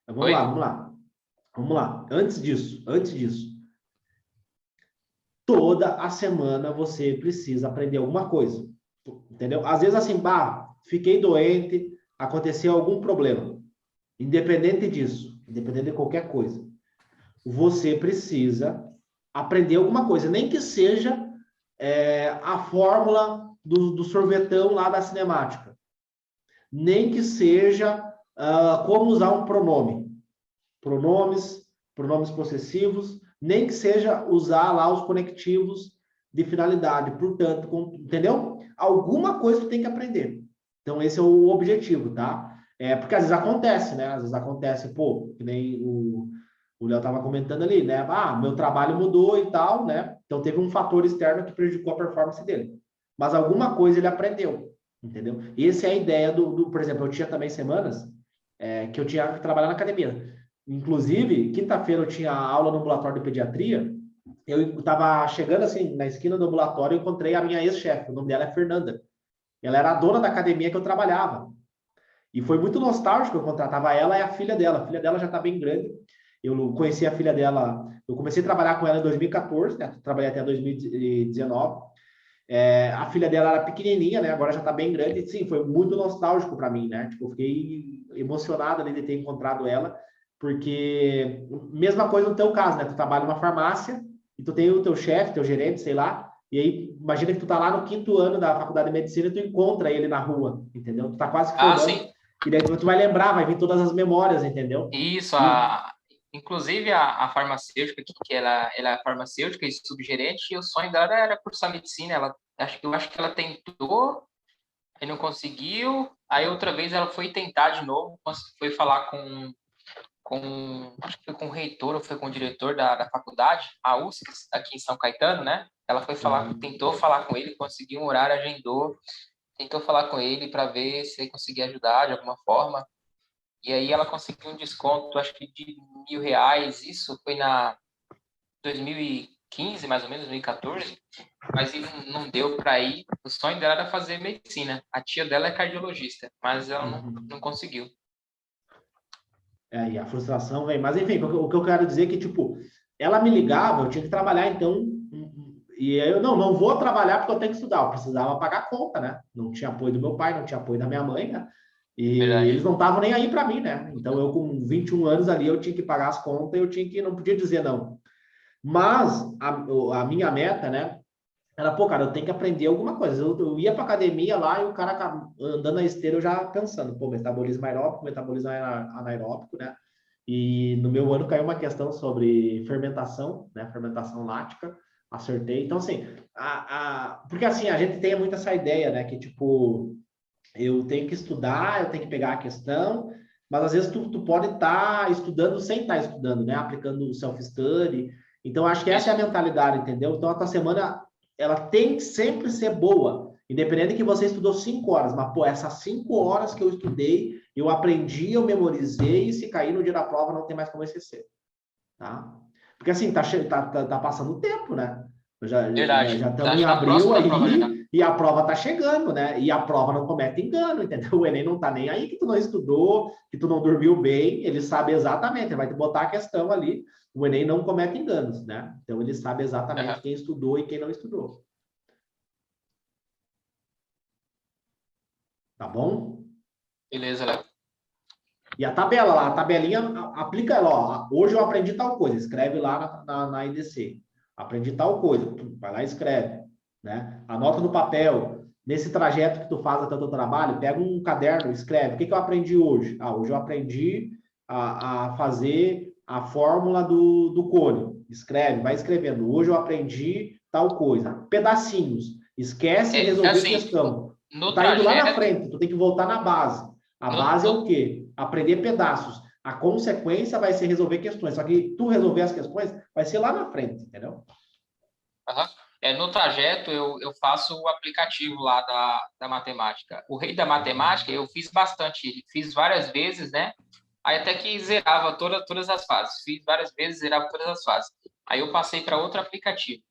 vamos Oi? lá, vamos lá. Vamos lá. Antes disso, toda a semana você precisa aprender alguma coisa. Entendeu? Às vezes assim, fiquei doente, aconteceu algum problema. Independente disso, independente de qualquer coisa, você precisa aprender alguma coisa, nem que seja a fórmula do sorvetão lá da cinemática, nem que seja como usar um pronome, pronomes possessivos, nem que seja usar lá os conectivos de finalidade. Portanto, entendeu? Alguma coisa tu tem que aprender. Então, esse é o objetivo, tá? Porque às vezes acontece, né? Às vezes acontece, pô, que nem o Léo estava comentando ali, né? Meu trabalho mudou e tal, né? Então, teve um fator externo que prejudicou a performance dele. Mas alguma coisa ele aprendeu, entendeu? E essa é a ideia por exemplo, eu tinha também semanas que eu tinha que trabalhar na academia. Inclusive, quinta-feira eu tinha aula no ambulatório de pediatria. Eu estava chegando assim na esquina do ambulatório e encontrei a minha ex-chefe. O nome dela é Fernanda. Ela era a dona da academia que eu trabalhava. E foi muito nostálgico. Eu contratava ela e a filha dela. A filha dela já está bem grande. Eu conheci a filha dela. Eu comecei a trabalhar com ela em 2014, né? Trabalhei até 2019. A filha dela era pequenininha, né? Agora já está bem grande. Sim, foi muito nostálgico para mim, né? Tipo, eu fiquei emocionado ali de ter encontrado ela, porque mesma coisa no teu caso, né? Tu trabalha numa farmácia e tu tem o teu chefe, teu gerente, sei lá, e aí imagina que tu tá lá no 5º ano da faculdade de medicina e tu encontra ele na rua, entendeu? Tu tá quase Ah, formando, sim. e daí tu vai lembrar, vai vir todas as memórias, entendeu? Isso, E, inclusive a farmacêutica, que ela é farmacêutica e subgerente, e o sonho dela era cursar medicina. Eu acho que ela tentou, aí não conseguiu. Aí outra vez ela foi tentar de novo, foi falar acho que foi com o reitor ou foi com o diretor da faculdade, a USCS, aqui em São Caetano, né? Ela foi falar, tentou falar com ele, conseguiu um horário, agendou, tentou falar com ele para ver se ele conseguia ajudar de alguma forma. E aí ela conseguiu um desconto, acho que de R$ 1.000. Isso foi na 2015, mais ou menos, 2014. Mas ele não deu para ir. O sonho dela era fazer medicina. A tia dela é cardiologista, mas ela não conseguiu. e a frustração vem. Mas, enfim, o que eu quero dizer é que, tipo, ela me ligava, eu tinha que trabalhar, então. E eu não vou trabalhar porque eu tenho que estudar. Eu precisava pagar a conta, né? Não tinha apoio do meu pai, não tinha apoio da minha mãe, né? E Verdade. eles não estavam nem aí para mim, né? Então, eu com 21 anos ali, eu tinha que pagar as contas, não podia dizer não. Mas a minha meta, né? Era, pô, cara, eu tenho que aprender alguma coisa. Eu ia pra academia lá e o cara andando na esteira, eu já pensando, pô, metabolismo aeróbico, metabolismo anaeróbico, né? E no meu ano caiu uma questão sobre fermentação, né? Fermentação lática. acertei. Então, assim, porque assim, a gente tem muito essa ideia, né? Que, tipo, eu tenho que estudar, eu tenho que pegar a questão, mas às vezes tu pode estar estudando sem estar estudando, né? Aplicando o self-study. Então, acho que essa é a mentalidade, entendeu? Então, a tua semana, ela tem que sempre ser boa. Independente que você estudou 5 horas, mas, pô, essas 5 horas que eu estudei, eu aprendi, eu memorizei, e se cair no dia da prova, não tem mais como esquecer, tá? Porque, assim, tá passando o tempo, né? Verdade. Já Tá estamos em abril próxima da prova já. aí, e a prova tá chegando, né? E a prova não comete engano, entendeu? O Enem não tá nem aí que tu não estudou, que tu não dormiu bem, ele sabe exatamente, ele vai te botar a questão ali. O Enem não comete enganos, né? Então, ele sabe exatamente quem estudou e quem não estudou. Tá bom? Beleza, Léo. E a tabela lá, a tabelinha, aplica ela, ó. Hoje eu aprendi tal coisa, escreve lá na IDC. Aprendi tal coisa, vai lá e escreve, né? Anota no papel. Nesse trajeto que tu faz até o teu trabalho, pega um caderno, escreve. O que eu aprendi hoje? Hoje eu aprendi a fazer a fórmula do cone. Escreve, vai escrevendo. Hoje eu aprendi tal coisa. Pedacinhos. Esquece e resolver Assim, questão. no Tu tá indo lá na trajeto, frente, tu tem que voltar na base. A base é o quê? Aprender pedaços. A consequência vai ser resolver questões. Só que tu resolver as questões vai ser lá na frente, entendeu? no trajeto eu faço o aplicativo lá da matemática. O rei da matemática eu fiz bastante, fiz várias vezes, né? Aí até que zerava todas as fases. Fiz várias vezes, zerava todas as fases. Aí eu passei para outro aplicativo.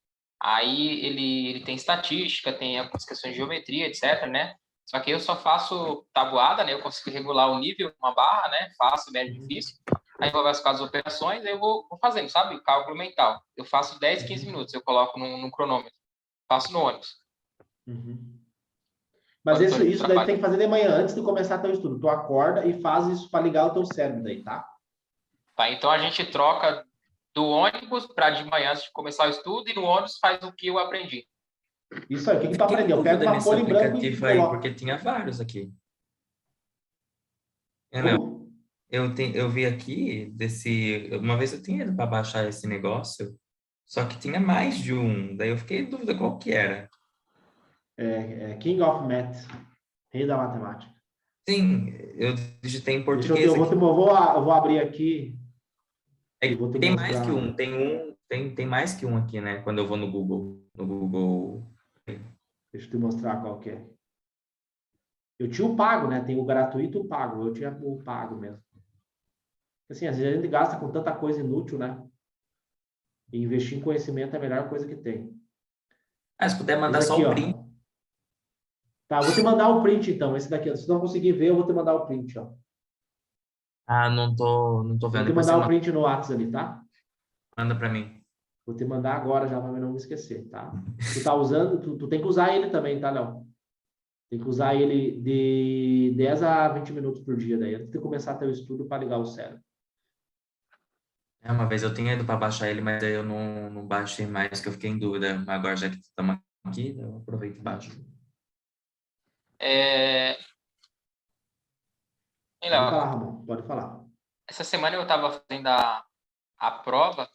Aí ele tem estatística, tem algumas questões de geometria, etc, né? Só que eu só faço tabuada, né? Eu consigo regular o nível, uma barra, né? Fácil, médio, difícil. Aí eu vou com as operações, aí eu vou fazendo, sabe? Cálculo mental. Eu faço 10, 15 minutos, eu coloco no cronômetro. Faço no ônibus. Mas isso daí tem que fazer de manhã, antes de começar teu estudo. Tu acorda e faz isso para ligar o teu cérebro daí, tá? Tá, então a gente troca do ônibus para de manhã antes de começar o estudo e no ônibus faz o que eu aprendi. Isso aí, o que tu aprendeu? Pega uma folha em branco e coloca. Porque tinha vários aqui. Como? Eu vi aqui uma vez eu tinha ido para baixar esse negócio, só que tinha mais de um. Daí eu fiquei em dúvida qual que era. King of Math, rei da matemática. Sim, eu digitei em português. Eu vou abrir aqui. Tem mais que um. Tem mais que um aqui, né? Quando eu vou no Google. Deixa eu te mostrar qual que é. Eu tinha o pago, né? Tem o gratuito e o pago. Eu tinha o pago mesmo. Assim, às vezes a gente gasta com tanta coisa inútil, né? E investir em conhecimento é a melhor coisa que tem. Se puder mandar esse só aqui, o print. ó. Tá, vou te mandar o print, então. Esse daqui. Se não conseguir ver, eu vou te mandar o print, ó. Não tô vendo. Vou te mandar o print no WhatsApp ali, tá? Manda para mim. Vou te mandar agora já para não me esquecer, tá? Tu tá usando, tu tem que usar ele também, tá, Léo? Tem que usar ele de 10 a 20 minutos por dia, daí, antes de começar teu estudo para ligar o cérebro. Uma vez eu tinha ido para baixar ele, mas aí eu não baixei mais, que eu fiquei em dúvida. Agora, já que estamos aqui, eu aproveito e baixo. Pode falar, Ramon, pode falar. Essa semana eu estava fazendo a prova,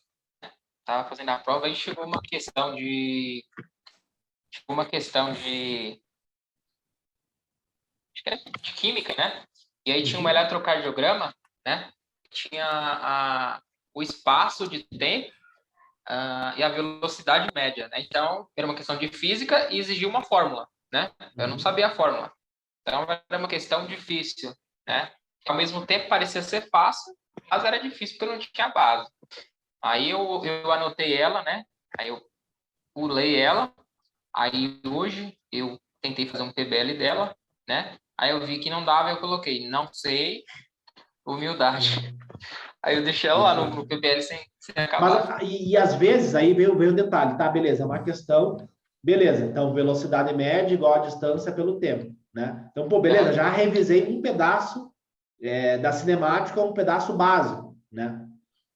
e chegou uma questão de acho que era de química, né? E aí tinha um eletrocardiograma, né? Tinha o espaço de tempo e a velocidade média, né? Então, era uma questão de física e exigia uma fórmula, né? Eu não sabia a fórmula. Então, era uma questão difícil, né? Ao mesmo tempo, parecia ser fácil, mas era difícil porque eu não tinha base. Aí eu anotei ela, né? Aí eu pulei ela. Aí hoje eu tentei fazer um PBL dela, né? Aí eu vi que não dava, eu coloquei não sei, humildade. Aí eu deixei ela lá no PBL sem acabar. Mas, e às vezes, aí veio o detalhe, tá? Beleza, é uma questão. Beleza, então velocidade média igual a distância pelo tempo, né? Então, pô, beleza, já revisei um pedaço da cinemática, um pedaço básico, né?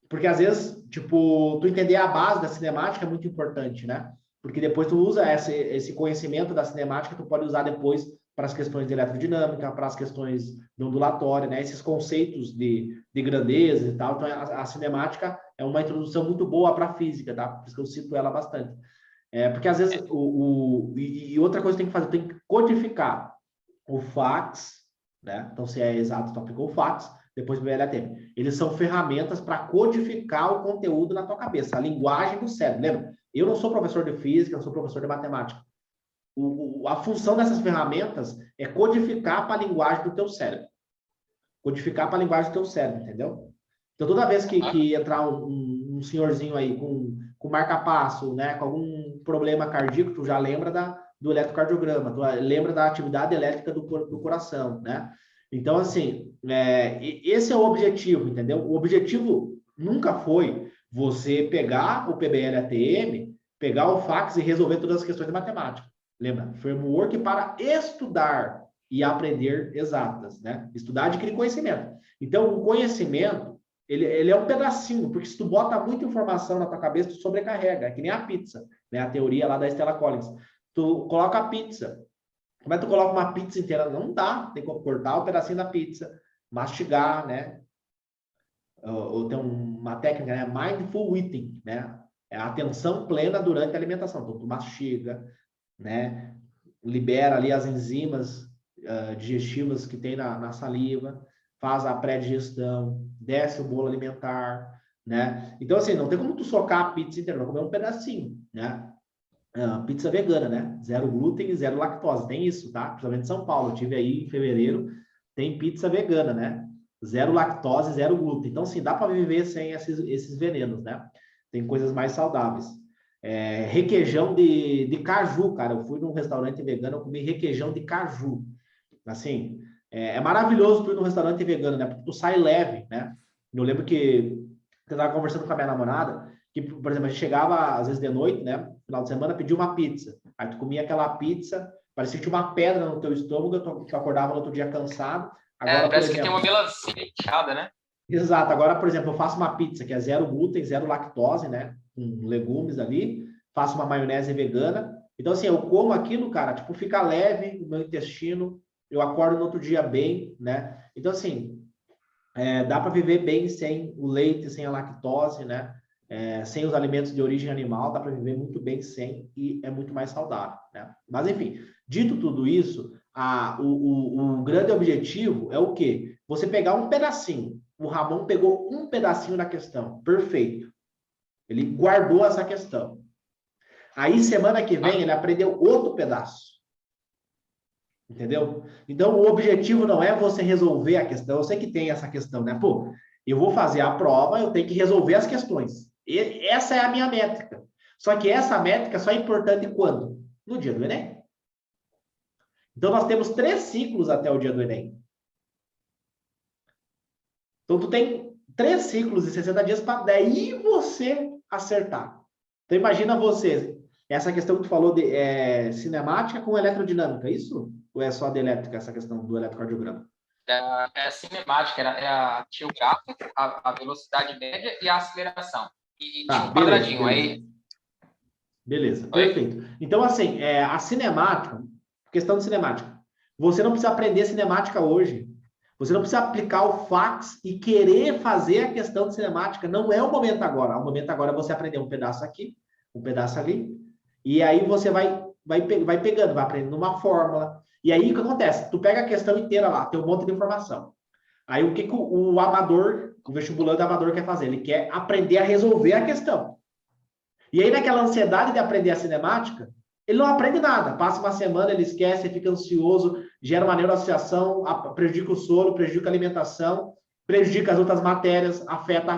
Porque às vezes, tipo, tu entender a base da cinemática é muito importante, né? Porque depois tu usa esse conhecimento da cinemática, tu pode usar depois para as questões de eletrodinâmica, para as questões de ondulatória, né? Esses conceitos de grandeza e tal. Então, a cinemática é uma introdução muito boa para a física, tá? Por isso que eu cito ela bastante. Porque às vezes, e outra coisa que tem que fazer, tem que codificar o fax, né? Então, se é exato, tu aplicou o fax, depois o VLATM. Eles são ferramentas para codificar o conteúdo na tua cabeça, a linguagem do cérebro. Lembra? Eu não sou professor de física, não sou professor de matemática. A função dessas ferramentas é codificar para a linguagem do teu cérebro. Codificar para a linguagem do teu cérebro, entendeu? Então, toda vez que entrar um senhorzinho aí com marca-passo, né, com algum problema cardíaco, tu já lembra do eletrocardiograma, tu lembra da atividade elétrica do coração, né? Então, assim, esse é o objetivo, entendeu? O objetivo nunca foi você pegar o PBL-ATM, pegar o fax e resolver todas as questões de matemática. Lembra? Framework para estudar e aprender exatas, né? Estudar e adquirir conhecimento. Então, o conhecimento, ele é um pedacinho, porque se tu bota muita informação na tua cabeça, tu sobrecarrega, é que nem a pizza, né? A teoria lá da Stella Collins. Tu coloca a pizza. Como é que tu coloca uma pizza inteira? Não dá, tem que cortar o pedacinho da pizza, mastigar, né? Ou tem uma técnica, né? Mindful eating, né? É a atenção plena durante a alimentação. Então, tu mastiga, né? Libera ali as enzimas digestivas que tem na saliva, faz a pré-digestão, desce o bolo alimentar, né? Então, assim, não tem como tu socar a pizza inteira, não comer um pedacinho, né? Pizza vegana, né? 0 glúten e 0 lactose. Tem isso, tá? Principalmente em São Paulo. Eu tive aí em fevereiro, tem pizza vegana, né? 0 lactose, 0 glúten. Então, assim, dá para viver sem esses venenos, né? Tem coisas mais saudáveis. Requeijão de caju, cara. Eu fui num restaurante vegano, eu comi requeijão de caju. Assim, é maravilhoso tu ir num restaurante vegano, né? Porque tu sai leve, né? Eu lembro que eu estava conversando com a minha namorada, que, por exemplo, a gente chegava às vezes de noite, né? Final de semana, pedia uma pizza. Aí tu comia aquela pizza, parecia que tinha uma pedra no teu estômago, tu acordava no outro dia cansado. Agora, parece que tem uma melancia inchada, né? Exato. Agora, por exemplo, eu faço uma pizza que é 0 glúten, 0 lactose, né? Com legumes ali. Faço uma maionese vegana. Então, assim, eu como aquilo, cara, tipo, fica leve o meu intestino. Eu acordo no outro dia bem, né? Então, assim, dá para viver bem sem o leite, sem a lactose, né? Sem os alimentos de origem animal, dá para viver muito bem sem e é muito mais saudável, né? Mas, enfim, dito tudo isso, o grande objetivo é o quê? Você pegar um pedacinho. O Ramon pegou um pedacinho da questão. Perfeito. Ele guardou essa questão. Aí, semana que vem, ele aprendeu outro pedaço. Entendeu? Então, o objetivo não é você resolver a questão. Eu sei que tem essa questão, né? Pô, eu vou fazer a prova, eu tenho que resolver as questões. E essa é a minha métrica. Só que essa métrica só é importante quando? No dia do Enem. Então, nós temos 3 ciclos até o dia do Enem. Então, tu tem 3 ciclos de 60 dias para daí você acertar. Então, imagina você, essa questão que tu falou de cinemática com eletrodinâmica, isso? Ou é só de elétrica, essa questão do eletrocardiograma? É cinemática, tinha o gráfico, a velocidade média e a aceleração. E tinha um quadradinho aí. Beleza, perfeito. Então, assim, a cinemática, questão de cinemática. Você não precisa aprender cinemática hoje. Você não precisa aplicar o fax e querer fazer a questão de cinemática. Não é o momento agora. O momento agora é você aprender um pedaço aqui, um pedaço ali. E aí você vai pegando, vai aprendendo uma fórmula. E aí o que acontece? Tu pega a questão inteira lá, tem um monte de informação. Aí o que o amador, o vestibulando amador quer fazer? Ele quer aprender a resolver a questão. E aí naquela ansiedade de aprender a cinemática, ele não aprende nada. Passa uma semana, ele esquece, fica ansioso, gera uma neuroassociação, prejudica o sono, prejudica a alimentação, prejudica as outras matérias, afeta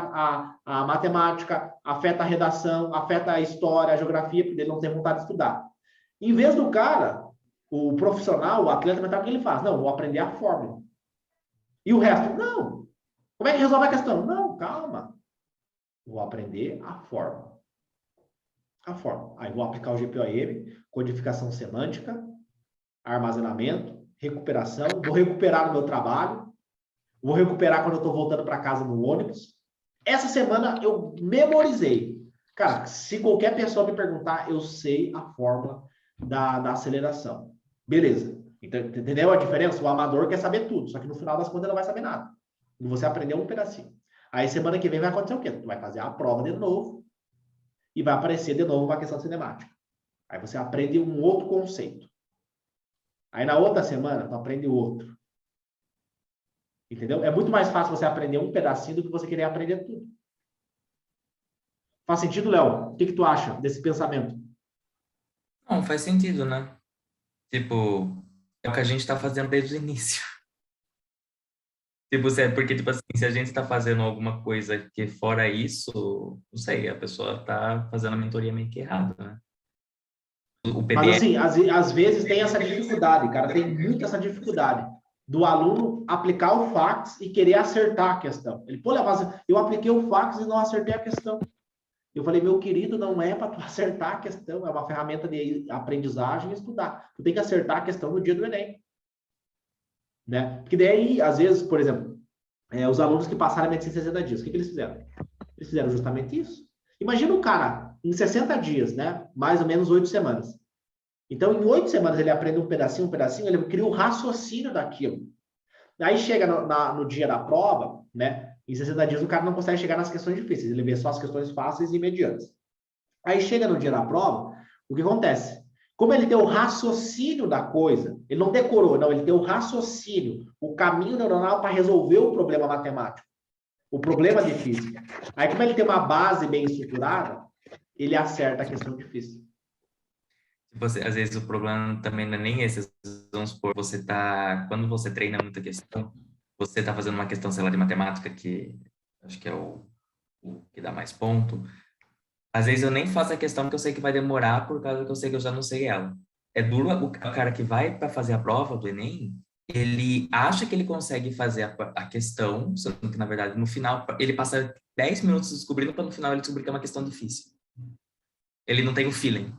a matemática, afeta a redação, afeta a história, a geografia, porque ele não tem vontade de estudar. Em vez do cara, o profissional, o atleta mental, o que ele faz? Não, vou aprender a fórmula. E o resto? Não. Como é que resolve a questão? Não, calma. Vou aprender a fórmula. A fórmula. Aí vou aplicar o GPOM, codificação semântica, armazenamento, recuperação. Vou recuperar no meu trabalho. Vou recuperar quando eu estou voltando para casa no ônibus. Essa semana eu memorizei. Cara, se qualquer pessoa me perguntar, eu sei a fórmula da aceleração. Beleza. Então, entendeu a diferença? O amador quer saber tudo, só que no final das contas ele não vai saber nada. E você aprendeu um pedacinho. Aí semana que vem vai acontecer o quê? Tu vai fazer a prova de novo e vai aparecer de novo uma questão cinemática. Aí você aprende um outro conceito. Aí na outra semana, tu aprende outro. Entendeu? É muito mais fácil você aprender um pedacinho do que você querer aprender tudo. Faz sentido, Léo? O que tu acha desse pensamento? Não, faz sentido, né? Tipo, é o que a gente está fazendo desde o início. Tipo, porque, tipo assim, se a gente está fazendo alguma coisa que fora isso, não sei, a pessoa está fazendo a mentoria meio que errada, né? O Mas PBL, assim, às vezes tem essa dificuldade, cara, tem muito essa dificuldade do aluno aplicar o fax e querer acertar a questão. Ele, pô, eu apliquei o fax e não acertei a questão. Eu falei, meu querido, não é para tu acertar a questão, é uma ferramenta de aprendizagem e estudar. Tu tem que acertar a questão no dia do Enem. Né? Porque daí, às vezes, por exemplo, os alunos que passaram a medicina em 60 dias, o que eles fizeram? Eles fizeram justamente isso. Imagina um cara, em 60 dias, né? Mais ou menos 8 semanas. Então, em 8 semanas, ele aprende um pedacinho, ele cria o raciocínio daquilo. Aí chega no dia da prova, né? Em 60 dias, o cara não consegue chegar nas questões difíceis, ele vê só as questões fáceis e medianas. Aí chega no dia da prova, o que acontece? Como ele tem o raciocínio da coisa, ele não decorou, não, ele tem o raciocínio, o caminho neuronal para resolver o problema matemático, o problema de física. Aí, como ele tem uma base bem estruturada, ele acerta a questão difícil. tipo, às vezes o problema também não é nem esse. Vamos supor, quando você treina muita questão, você está fazendo uma questão, sei lá, de matemática, que acho que é o que dá mais ponto. Às vezes eu nem faço a questão porque eu sei que vai demorar por causa que eu sei que eu já não sei ela. É duro o cara que vai para fazer a prova do Enem, ele acha que ele consegue fazer a questão, sendo que na verdade no final ele passa 10 minutos descobrindo para no final ele descobrir que é uma questão difícil. Ele não tem o feeling.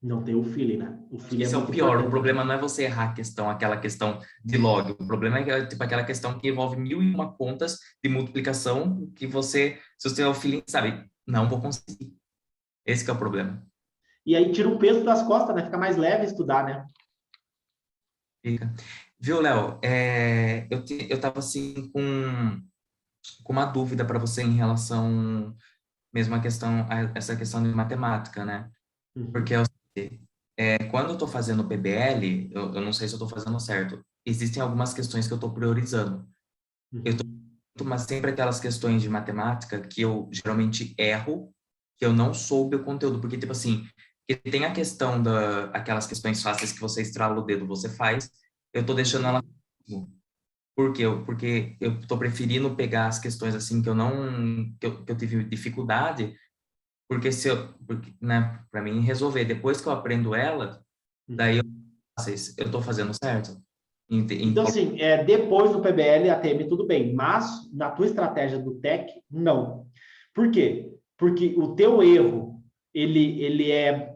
Não tem o feeling, né? O feeling Isso é o pior. O problema não é você errar a questão, aquela questão de log. O problema é tipo aquela questão que envolve 1001 contas de multiplicação que você, se você tiver o feeling, sabe, não vou conseguir. Esse que é o problema. E aí tira um peso das costas, né? Fica mais leve estudar, né? Fica. Viu, Léo? Eu tava assim com uma dúvida para você em relação mesmo à questão, a essa questão de matemática, né? Porque quando eu estou fazendo o PBL, eu não sei se eu estou fazendo certo. Existem algumas questões que eu estou priorizando. Eu estou, mas sempre aquelas questões de matemática que eu geralmente erro, que eu não soube o conteúdo, porque tipo assim, que tem a questão aquelas questões fáceis que você estrala o dedo, você faz, eu estou deixando ela. Por quê? Porque eu estou preferindo pegar as questões assim que eu não, que eu tive dificuldade, porque né, para mim resolver, depois que eu aprendo ela, daí eu estou fazendo certo. Então, assim, depois do PBL, ATM, tudo bem, mas na tua estratégia do TEC, não. Por quê? Porque o teu erro, ele é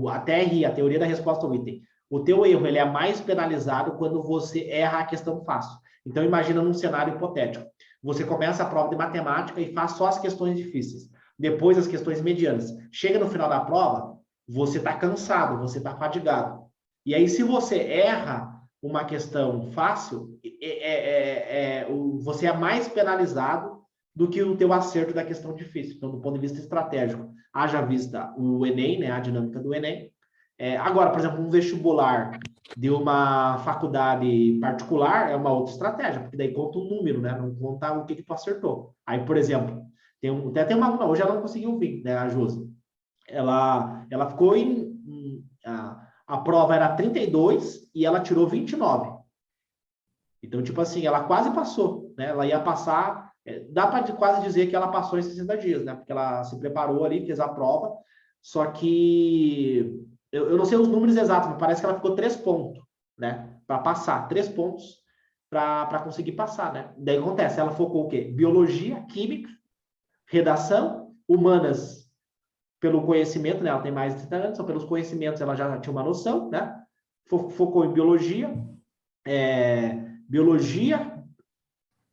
a TRI, a teoria da resposta ao item. O teu erro, ele é mais penalizado quando você erra a questão fácil. Então, imagina num cenário hipotético. Você começa a prova de matemática e faz só as questões difíceis. Depois, as questões medianas. Chega no final da prova, você está cansado, você está fadigado. E aí, se você erra uma questão fácil, você é mais penalizado do que o teu acerto da questão difícil. Então, do ponto de vista estratégico, haja vista o Enem, né, a dinâmica do Enem. Agora, por exemplo, um vestibular de uma faculdade particular é uma outra estratégia, porque daí conta o número, né, não conta o que tu acertou. Aí, por exemplo, tem uma aluna, hoje ela não conseguiu vir, né, a Josi. Ela ficou a prova era 32 e ela tirou 29. Então, tipo assim, ela quase passou, né? Ela ia passar, dá para quase dizer que ela passou em 60 dias, né? Porque ela se preparou ali, fez a prova, só que eu não sei os números exatos, mas parece que ela ficou 3 pontos, né? Para passar, 3 pontos para conseguir passar, né? Daí acontece, ela focou o quê? Biologia, química, redação, humanas, pelo conhecimento, né? Ela tem mais de 30 anos, então pelos conhecimentos ela já tinha uma noção, né? Focou em biologia,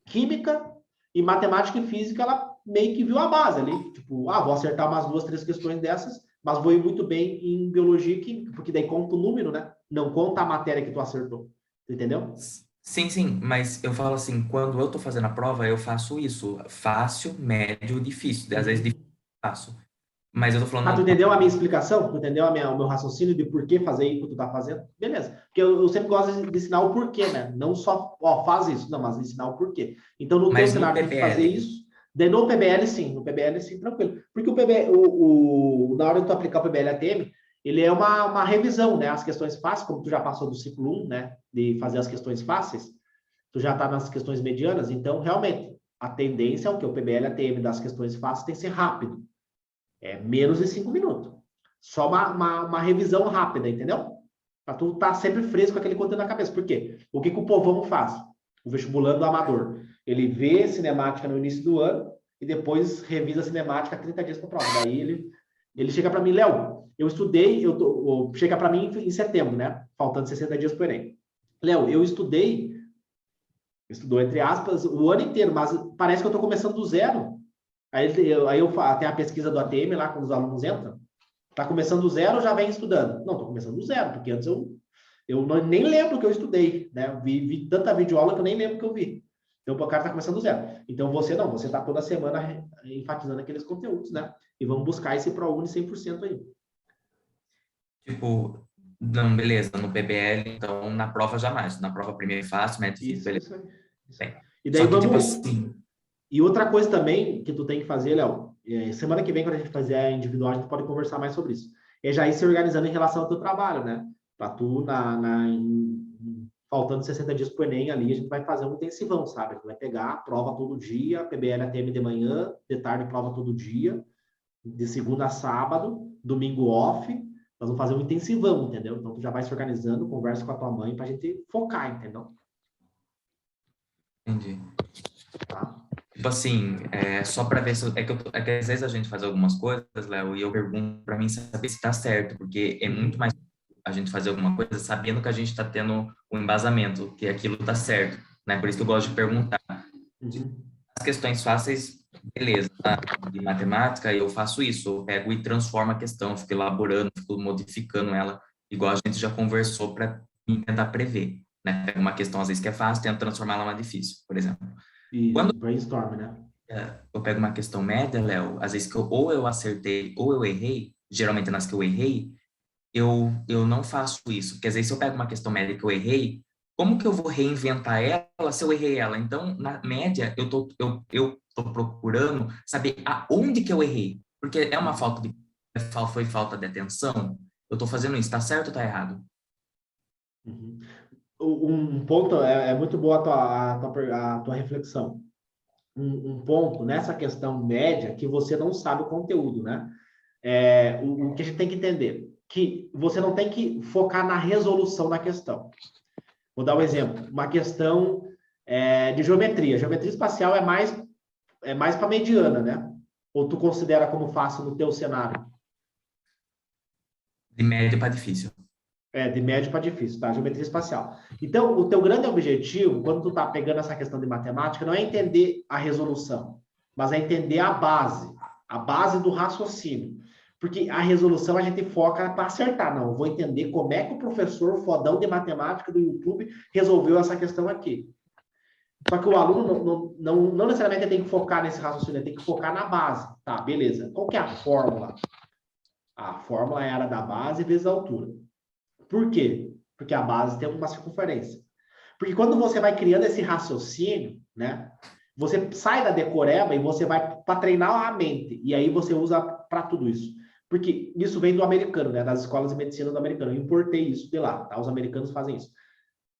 química e matemática e física, ela meio que viu a base ali, tipo, vou acertar umas 2, 3 questões dessas, mas vou ir muito bem em biologia e química, porque daí conta o número, né? Não conta a matéria que tu acertou, entendeu? Sim, mas eu falo assim, quando eu tô fazendo a prova, eu faço isso, fácil, médio, difícil, às vezes difícil, faço. Mas eu tô falando... Ah, tu entendeu a minha explicação? Tu entendeu o meu raciocínio de por que fazer isso que tu tá fazendo? Beleza. Porque eu sempre gosto de ensinar o porquê, né? Não só, ó, faz isso. Não, mas ensinar o porquê. Então, no teu Mas no cenário, tem que fazer PBL, isso. Daí, no PBL, sim. No PBL, sim, tranquilo. Porque o PBL, na hora de tu aplicar o PBL ATM, ele é uma revisão, né? As questões fáceis, como tu já passou do ciclo 1, né? De fazer as questões fáceis, tu já tá nas questões medianas. Então, realmente, a tendência é o que? O PBL ATM das questões fáceis tem que ser rápido. É menos de 5 minutos. Só uma revisão rápida, entendeu? Para tu estar sempre fresco com aquele conteúdo na cabeça. Por quê? O que o povão faz? O vestibulando amador. Ele vê cinemática no início do ano e depois revisa a cinemática 30 dias para a prova. Daí ele chega para mim, Léo, eu estudei, chega para mim em setembro, né? Faltando 60 dias para o Enem. Léo, eu estudou entre aspas, o ano inteiro, mas parece que eu estou começando do zero. Aí tem a pesquisa do ATM lá, quando os alunos entram. Está começando do zero ou já vem estudando? Não, estou começando do zero, porque antes eu nem lembro que eu estudei, né? Vi tanta videoaula que eu nem lembro que eu vi. Então, o cara está começando do zero. Então, você está toda semana enfatizando aqueles conteúdos, né? E vamos buscar esse ProUni 100% aí. tipo, não, beleza, no PBL, então na prova jamais. Na prova primeiro fácil, médio difícil, beleza. Isso aí. Bem, E daí só que, vamos... tipo assim... E outra coisa também que tu tem que fazer, Léo, semana que vem, quando a gente fazer a individual, a gente pode conversar mais sobre isso. É já ir se organizando em relação ao teu trabalho, né? Para tu, faltando 60 dias pro Enem ali, a gente vai fazer um intensivão, sabe? A gente vai pegar a prova todo dia, PBL ATM de manhã, de tarde prova todo dia, de segunda a sábado, domingo off. Nós vamos fazer um intensivão, entendeu? Então, tu já vai se organizando, conversa com a tua mãe pra gente focar, entendeu? Entendi. Tá? Tipo assim, só para ver se... É que às vezes a gente faz algumas coisas, Léo, e eu pergunto para mim saber se tá certo, porque é muito mais a gente fazer alguma coisa sabendo que a gente está tendo um embasamento, que aquilo tá certo, né? Por isso que eu gosto de perguntar. Uhum. As questões fáceis, beleza, tá? De matemática, eu faço isso, eu pego e transformo a questão, fico elaborando, fico modificando ela, igual a gente já conversou para tentar prever, né? Pega uma questão às vezes que é fácil, tento transformar ela em uma difícil, por exemplo. E Quando brainstorm, né? eu pego uma questão média, Léo, às vezes que ou eu acertei ou eu errei, geralmente nas que eu errei, eu não faço isso, porque às vezes se eu pego uma questão média que eu errei, como que eu vou reinventar ela se eu errei ela? Então, na média, eu tô procurando saber aonde que eu errei, porque é uma foi falta de atenção, eu tô fazendo isso, tá certo ou tá errado? Uhum. Um ponto, é muito boa a tua reflexão. Um ponto nessa questão média que você não sabe o conteúdo, né? O que a gente tem que entender, que você não tem que focar na resolução da questão. Vou dar um exemplo, uma questão de geometria. Geometria espacial é mais para mediana, né? Ou tu considera como fácil no teu cenário? De média para difícil. De médio para difícil, tá? Geometria espacial. Então, o teu grande objetivo, quando tu tá pegando essa questão de matemática, não é entender a resolução, mas é entender a base do raciocínio. Porque a resolução a gente foca para acertar. Não, eu vou entender como é que o professor fodão de matemática do YouTube resolveu essa questão aqui. Só que o aluno não necessariamente tem que focar nesse raciocínio, ele tem que focar na base. Tá, beleza. Qual que é a fórmula? A fórmula é a área da base vezes a altura. Por quê? Porque a base tem uma circunferência. Porque quando você vai criando esse raciocínio, né? Você sai da decoreba e você vai para treinar a mente. E aí você usa para tudo isso. Porque isso vem do americano, né? Das escolas de medicina do americano. Eu importei isso de lá, tá? Os americanos fazem isso.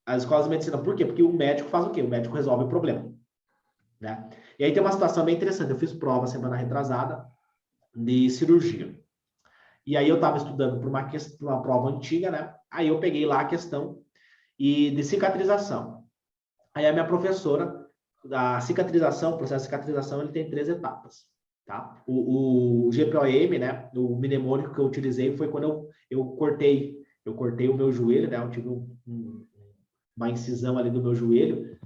As escolas de medicina, por quê? Porque o médico faz o quê? O médico resolve o problema, né? E aí tem uma situação bem interessante. Eu fiz prova semana retrasada de cirurgia. E aí eu estava estudando por uma prova antiga, né? Aí eu peguei lá a questão de cicatrização. Aí a minha professora, a cicatrização, o processo de cicatrização, ele tem 3 etapas, tá? O GPOM, né? O mnemônico que eu utilizei foi quando eu cortei o meu joelho, né? Eu tive uma incisão ali no meu joelho,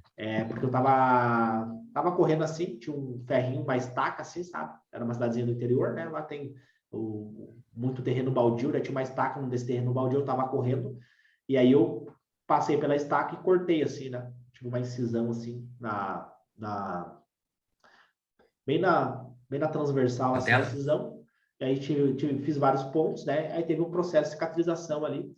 porque eu tava correndo assim, tinha um ferrinho, uma estaca assim, sabe? Era uma cidadezinha do interior, né? Lá tem muito terreno baldio, né? Tinha uma estaca desse terreno baldio, eu tava correndo, e aí eu passei pela estaca e cortei assim, né? Tive uma incisão assim, bem na transversal, Na assim, a tela? incisão. e aí fiz vários pontos, né? Aí teve um processo de cicatrização ali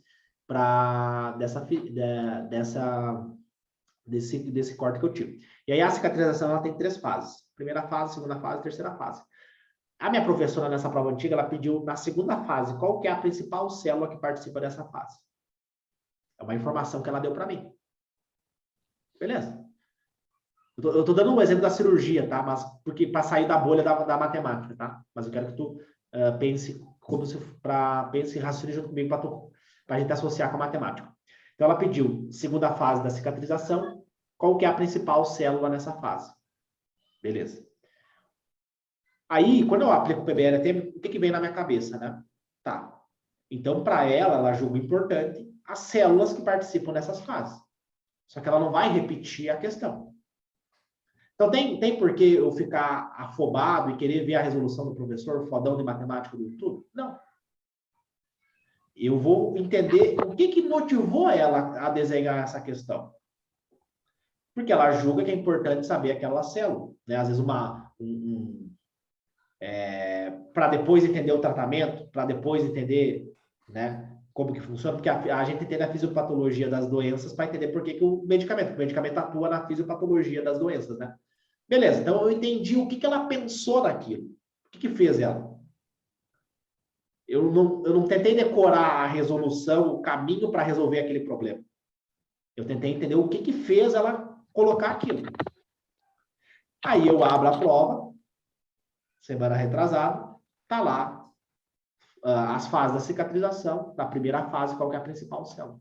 desse corte que eu tive. E aí a cicatrização ela tem 3 fases: primeira fase, segunda fase, terceira fase. A minha professora nessa prova antiga, ela pediu na segunda fase qual que é a principal célula que participa dessa fase. É uma informação que ela deu para mim. Beleza. Eu tô dando um exemplo da cirurgia, tá? Mas porque para sair da bolha da matemática, tá? Mas eu quero que tu pense pense raciocine junto comigo para a gente associar com a matemática. Então ela pediu segunda fase da cicatrização, qual que é a principal célula nessa fase? Beleza. Aí, quando eu aplico o PBL-ATM, o que vem na minha cabeça, né? Tá. Então, para ela julga importante as células que participam dessas fases. Só que ela não vai repetir a questão. Então, tem por que eu ficar afobado e querer ver a resolução do professor fodão de matemática do YouTube? Não. Eu vou entender o que motivou ela a desenhar essa questão. Porque ela julga que é importante saber aquela célula. Né? Às vezes, para depois entender o tratamento, para depois entender, né, como que funciona, porque a gente entende a fisiopatologia das doenças para entender por que o medicamento atua na fisiopatologia das doenças, né? Beleza, então eu entendi o que ela pensou naquilo. O que fez ela? Eu não tentei decorar a resolução, o caminho para resolver aquele problema. Eu tentei entender o que fez ela colocar aquilo. Aí eu abro a prova, semana retrasada, tá lá as fases da cicatrização, da primeira fase, qual que é a principal célula.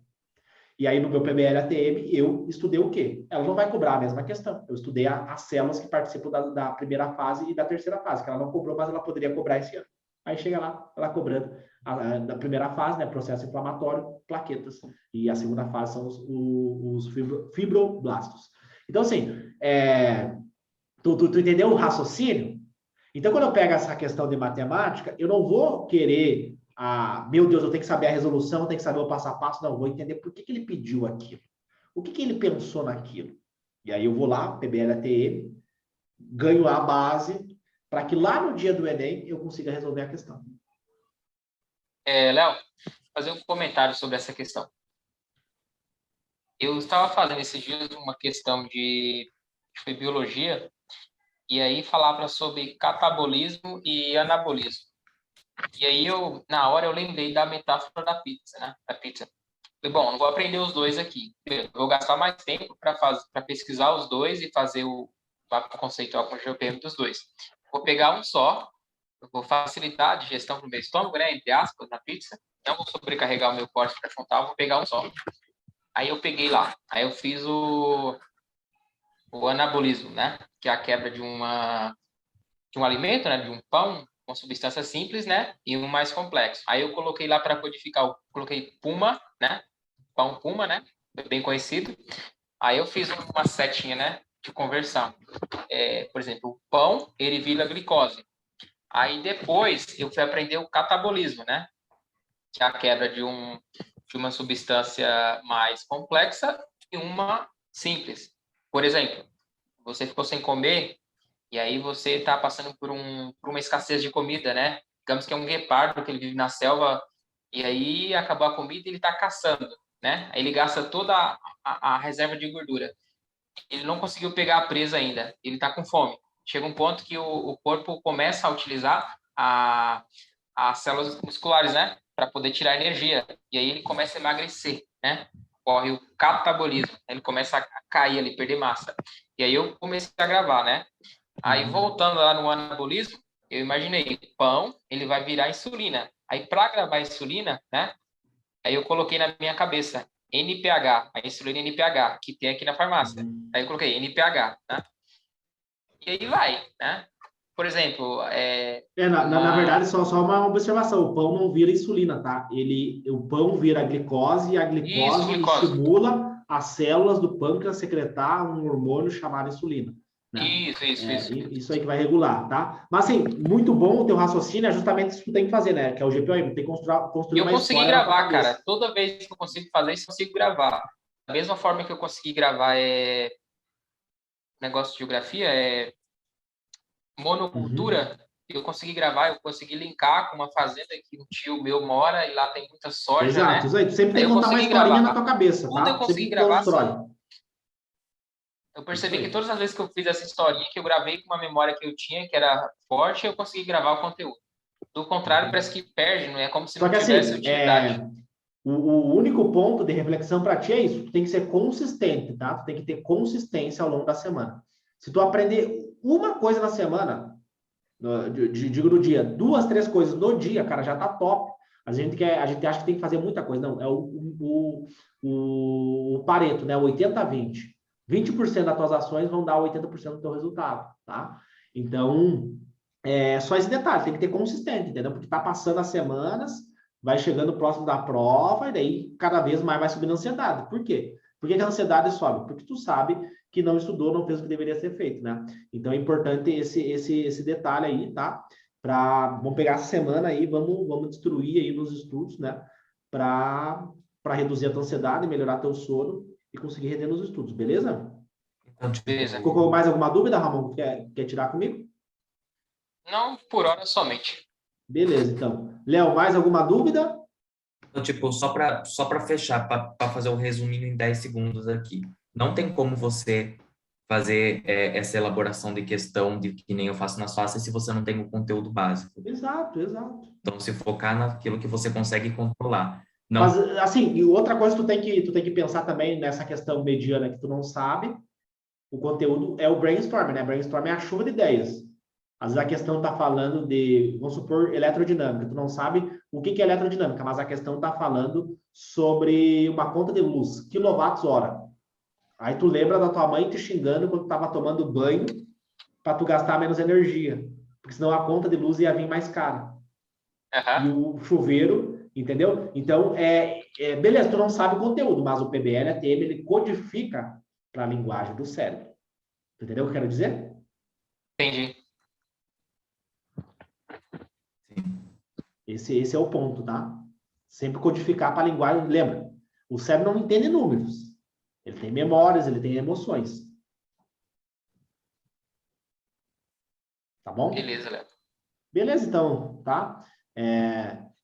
E aí, no meu PBL-ATM, eu estudei o quê? Ela não vai cobrar a mesma questão. Eu estudei as células que participam da primeira fase e da terceira fase, que ela não cobrou, mas ela poderia cobrar esse ano. Aí chega lá, ela cobrando da primeira fase, né, processo inflamatório, plaquetas. E a segunda fase são os fibroblastos. Então, assim, tu entendeu o raciocínio? Então, quando eu pego essa questão de matemática, eu não vou querer, meu Deus, eu tenho que saber a resolução, eu tenho que saber o passo a passo. Não, eu vou entender por que ele pediu aquilo. O que ele pensou naquilo. E aí eu vou lá, PBL-ATM, ganho a base, para que lá no dia do Enem eu consiga resolver a questão. Léo, fazer um comentário sobre essa questão. Eu estava fazendo esses dias uma questão de biologia, e aí falava sobre catabolismo e anabolismo. E aí na hora eu lembrei da metáfora da pizza, né? Da pizza. Falei, bom, não vou aprender os dois aqui. Eu vou gastar mais tempo para pesquisar os dois e fazer o mapa conceitual com o GeoPM dos dois. Vou pegar um só, eu vou facilitar a digestão para o meu estômago, né? Entre aspas, na pizza. Não vou sobrecarregar o meu corte pré-frontal, vou pegar um só. Aí eu peguei lá. Aí eu fiz o anabolismo, né? Que é a quebra de um alimento, né? De um pão, uma substância simples, né? E um mais complexo. Aí eu coloquei lá para codificar, coloquei Puma, né? Pão Puma, né? Bem conhecido. Aí eu fiz uma setinha, né? De conversão. Por exemplo, o pão, ele vira glicose. Aí depois eu fui aprender o catabolismo, né? Que é a quebra de uma substância mais complexa e uma simples. Por exemplo, você ficou sem comer e aí você está passando por uma escassez de comida, né? Digamos que é um guepardo que ele vive na selva e aí acabou a comida e ele está caçando, né? Aí ele gasta toda a reserva de gordura. Ele não conseguiu pegar a presa ainda, ele está com fome. Chega um ponto que o corpo começa a utilizar as células musculares, né? Para poder tirar energia. E aí ele começa a emagrecer, né? Corre o catabolismo. Ele começa a cair ali, perder massa. E aí eu comecei a gravar, né? Aí voltando lá no anabolismo, eu imaginei, pão, ele vai virar insulina. Aí para gravar a insulina, né? Aí eu coloquei na minha cabeça NPH, a insulina NPH, que tem aqui na farmácia. Aí eu coloquei NPH, né? E aí vai, né? Por exemplo, na verdade, só uma observação. O pão não vira insulina, tá? O pão vira glicose e a glicose estimula as células do pâncreas a secretar um hormônio chamado insulina. Né? Isso aí que vai regular, tá? Mas, assim, muito bom o teu raciocínio, é justamente isso que tu tem que fazer, né? Que é o GPOM, tem que construir uma história. Eu consegui gravar, cara. Toda vez que eu consigo fazer isso, eu consigo gravar. Da mesma forma que eu consegui gravar negócio de geografia, monocultura, eu consegui gravar, eu consegui linkar com uma fazenda que um tio meu mora e lá tem muita soja, Exato, né? isso aí. Tu sempre tem Aí que eu contar uma consegui historinha na gravar. tua cabeça, Tudo eu tá? consegui Sempre gravar, constrói. eu percebi que todas as vezes que eu fiz essa historinha, que eu gravei com uma memória que eu tinha, que era forte, eu consegui gravar o conteúdo. Do contrário, parece que perde, não é como se Só não que tivesse assim, utilidade. o único ponto de reflexão para ti é isso. Tu tem que ser consistente, tá? Tu tem que ter consistência ao longo da semana. Se tu aprender uma coisa na semana, digo no dia, 2, 3 coisas no dia, cara, já tá top. A gente acha que tem que fazer muita coisa. Não, é o Pareto, né? 80-20. 20% das tuas ações vão dar 80% do teu resultado, tá? Então, é só esse detalhe, tem que ter consistente, entendeu? Porque tá passando as semanas, vai chegando próximo da prova, e daí cada vez mais vai subindo a ansiedade. Por quê? Por que a ansiedade sobe? Porque tu sabe que não estudou, não fez o que deveria ser feito, né? Então é importante esse detalhe aí, tá? Vamos pegar essa semana aí, vamos destruir aí nos estudos, né? Para reduzir a tua ansiedade, melhorar teu sono e conseguir render nos estudos, beleza? Então, tipo, Beleza. Ficou com mais alguma dúvida, Ramon? Quer tirar comigo? Não por hora somente. Beleza, então. Léo, mais alguma dúvida? então, tipo, só para fechar, para fazer o resuminho em 10 segundos aqui. Não tem como você fazer essa elaboração de questão de que nem eu faço nas faces se você não tem o conteúdo básico. Exato, exato. Então, se focar naquilo que você consegue controlar. Não, Mas, assim, e outra coisa que tu tem que pensar também nessa questão mediana que tu não sabe, o conteúdo é o brainstorm, né? Brainstorm é a chuva de ideias. Às vezes a questão está falando de, vamos supor, eletrodinâmica. Tu não sabe o que é eletrodinâmica, mas a questão está falando sobre uma conta de luz, quilowatts-hora. Aí tu lembra da tua mãe te xingando quando tu estava tomando banho para tu gastar menos energia, porque senão a conta de luz ia vir mais cara. E o chuveiro, entendeu? Então, beleza, tu não sabe o conteúdo, mas o PBL, ATM, ele codifica para a linguagem do cérebro. Entendeu o que eu quero dizer? Entendi. Esse é o ponto, tá? Sempre codificar para a linguagem. Lembra, o cérebro não entende números. Ele tem memórias, ele tem emoções. Tá bom? Beleza, Léo. Beleza, então, tá?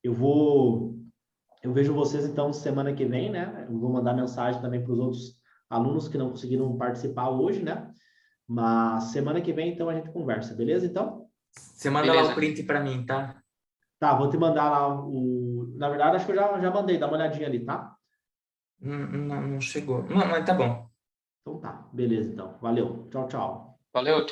Eu vejo vocês, então, semana que vem, né? Eu vou mandar mensagem também para os outros alunos que não conseguiram participar hoje, né? Mas semana que vem, então, a gente conversa, beleza? Então? você manda lá o print para mim, tá? Tá, vou te mandar lá Na verdade, acho que eu já mandei, dá uma olhadinha ali, tá? Não chegou. Não, mas tá bom. Então tá, beleza, então. Valeu. Tchau, tchau. Valeu, tchau.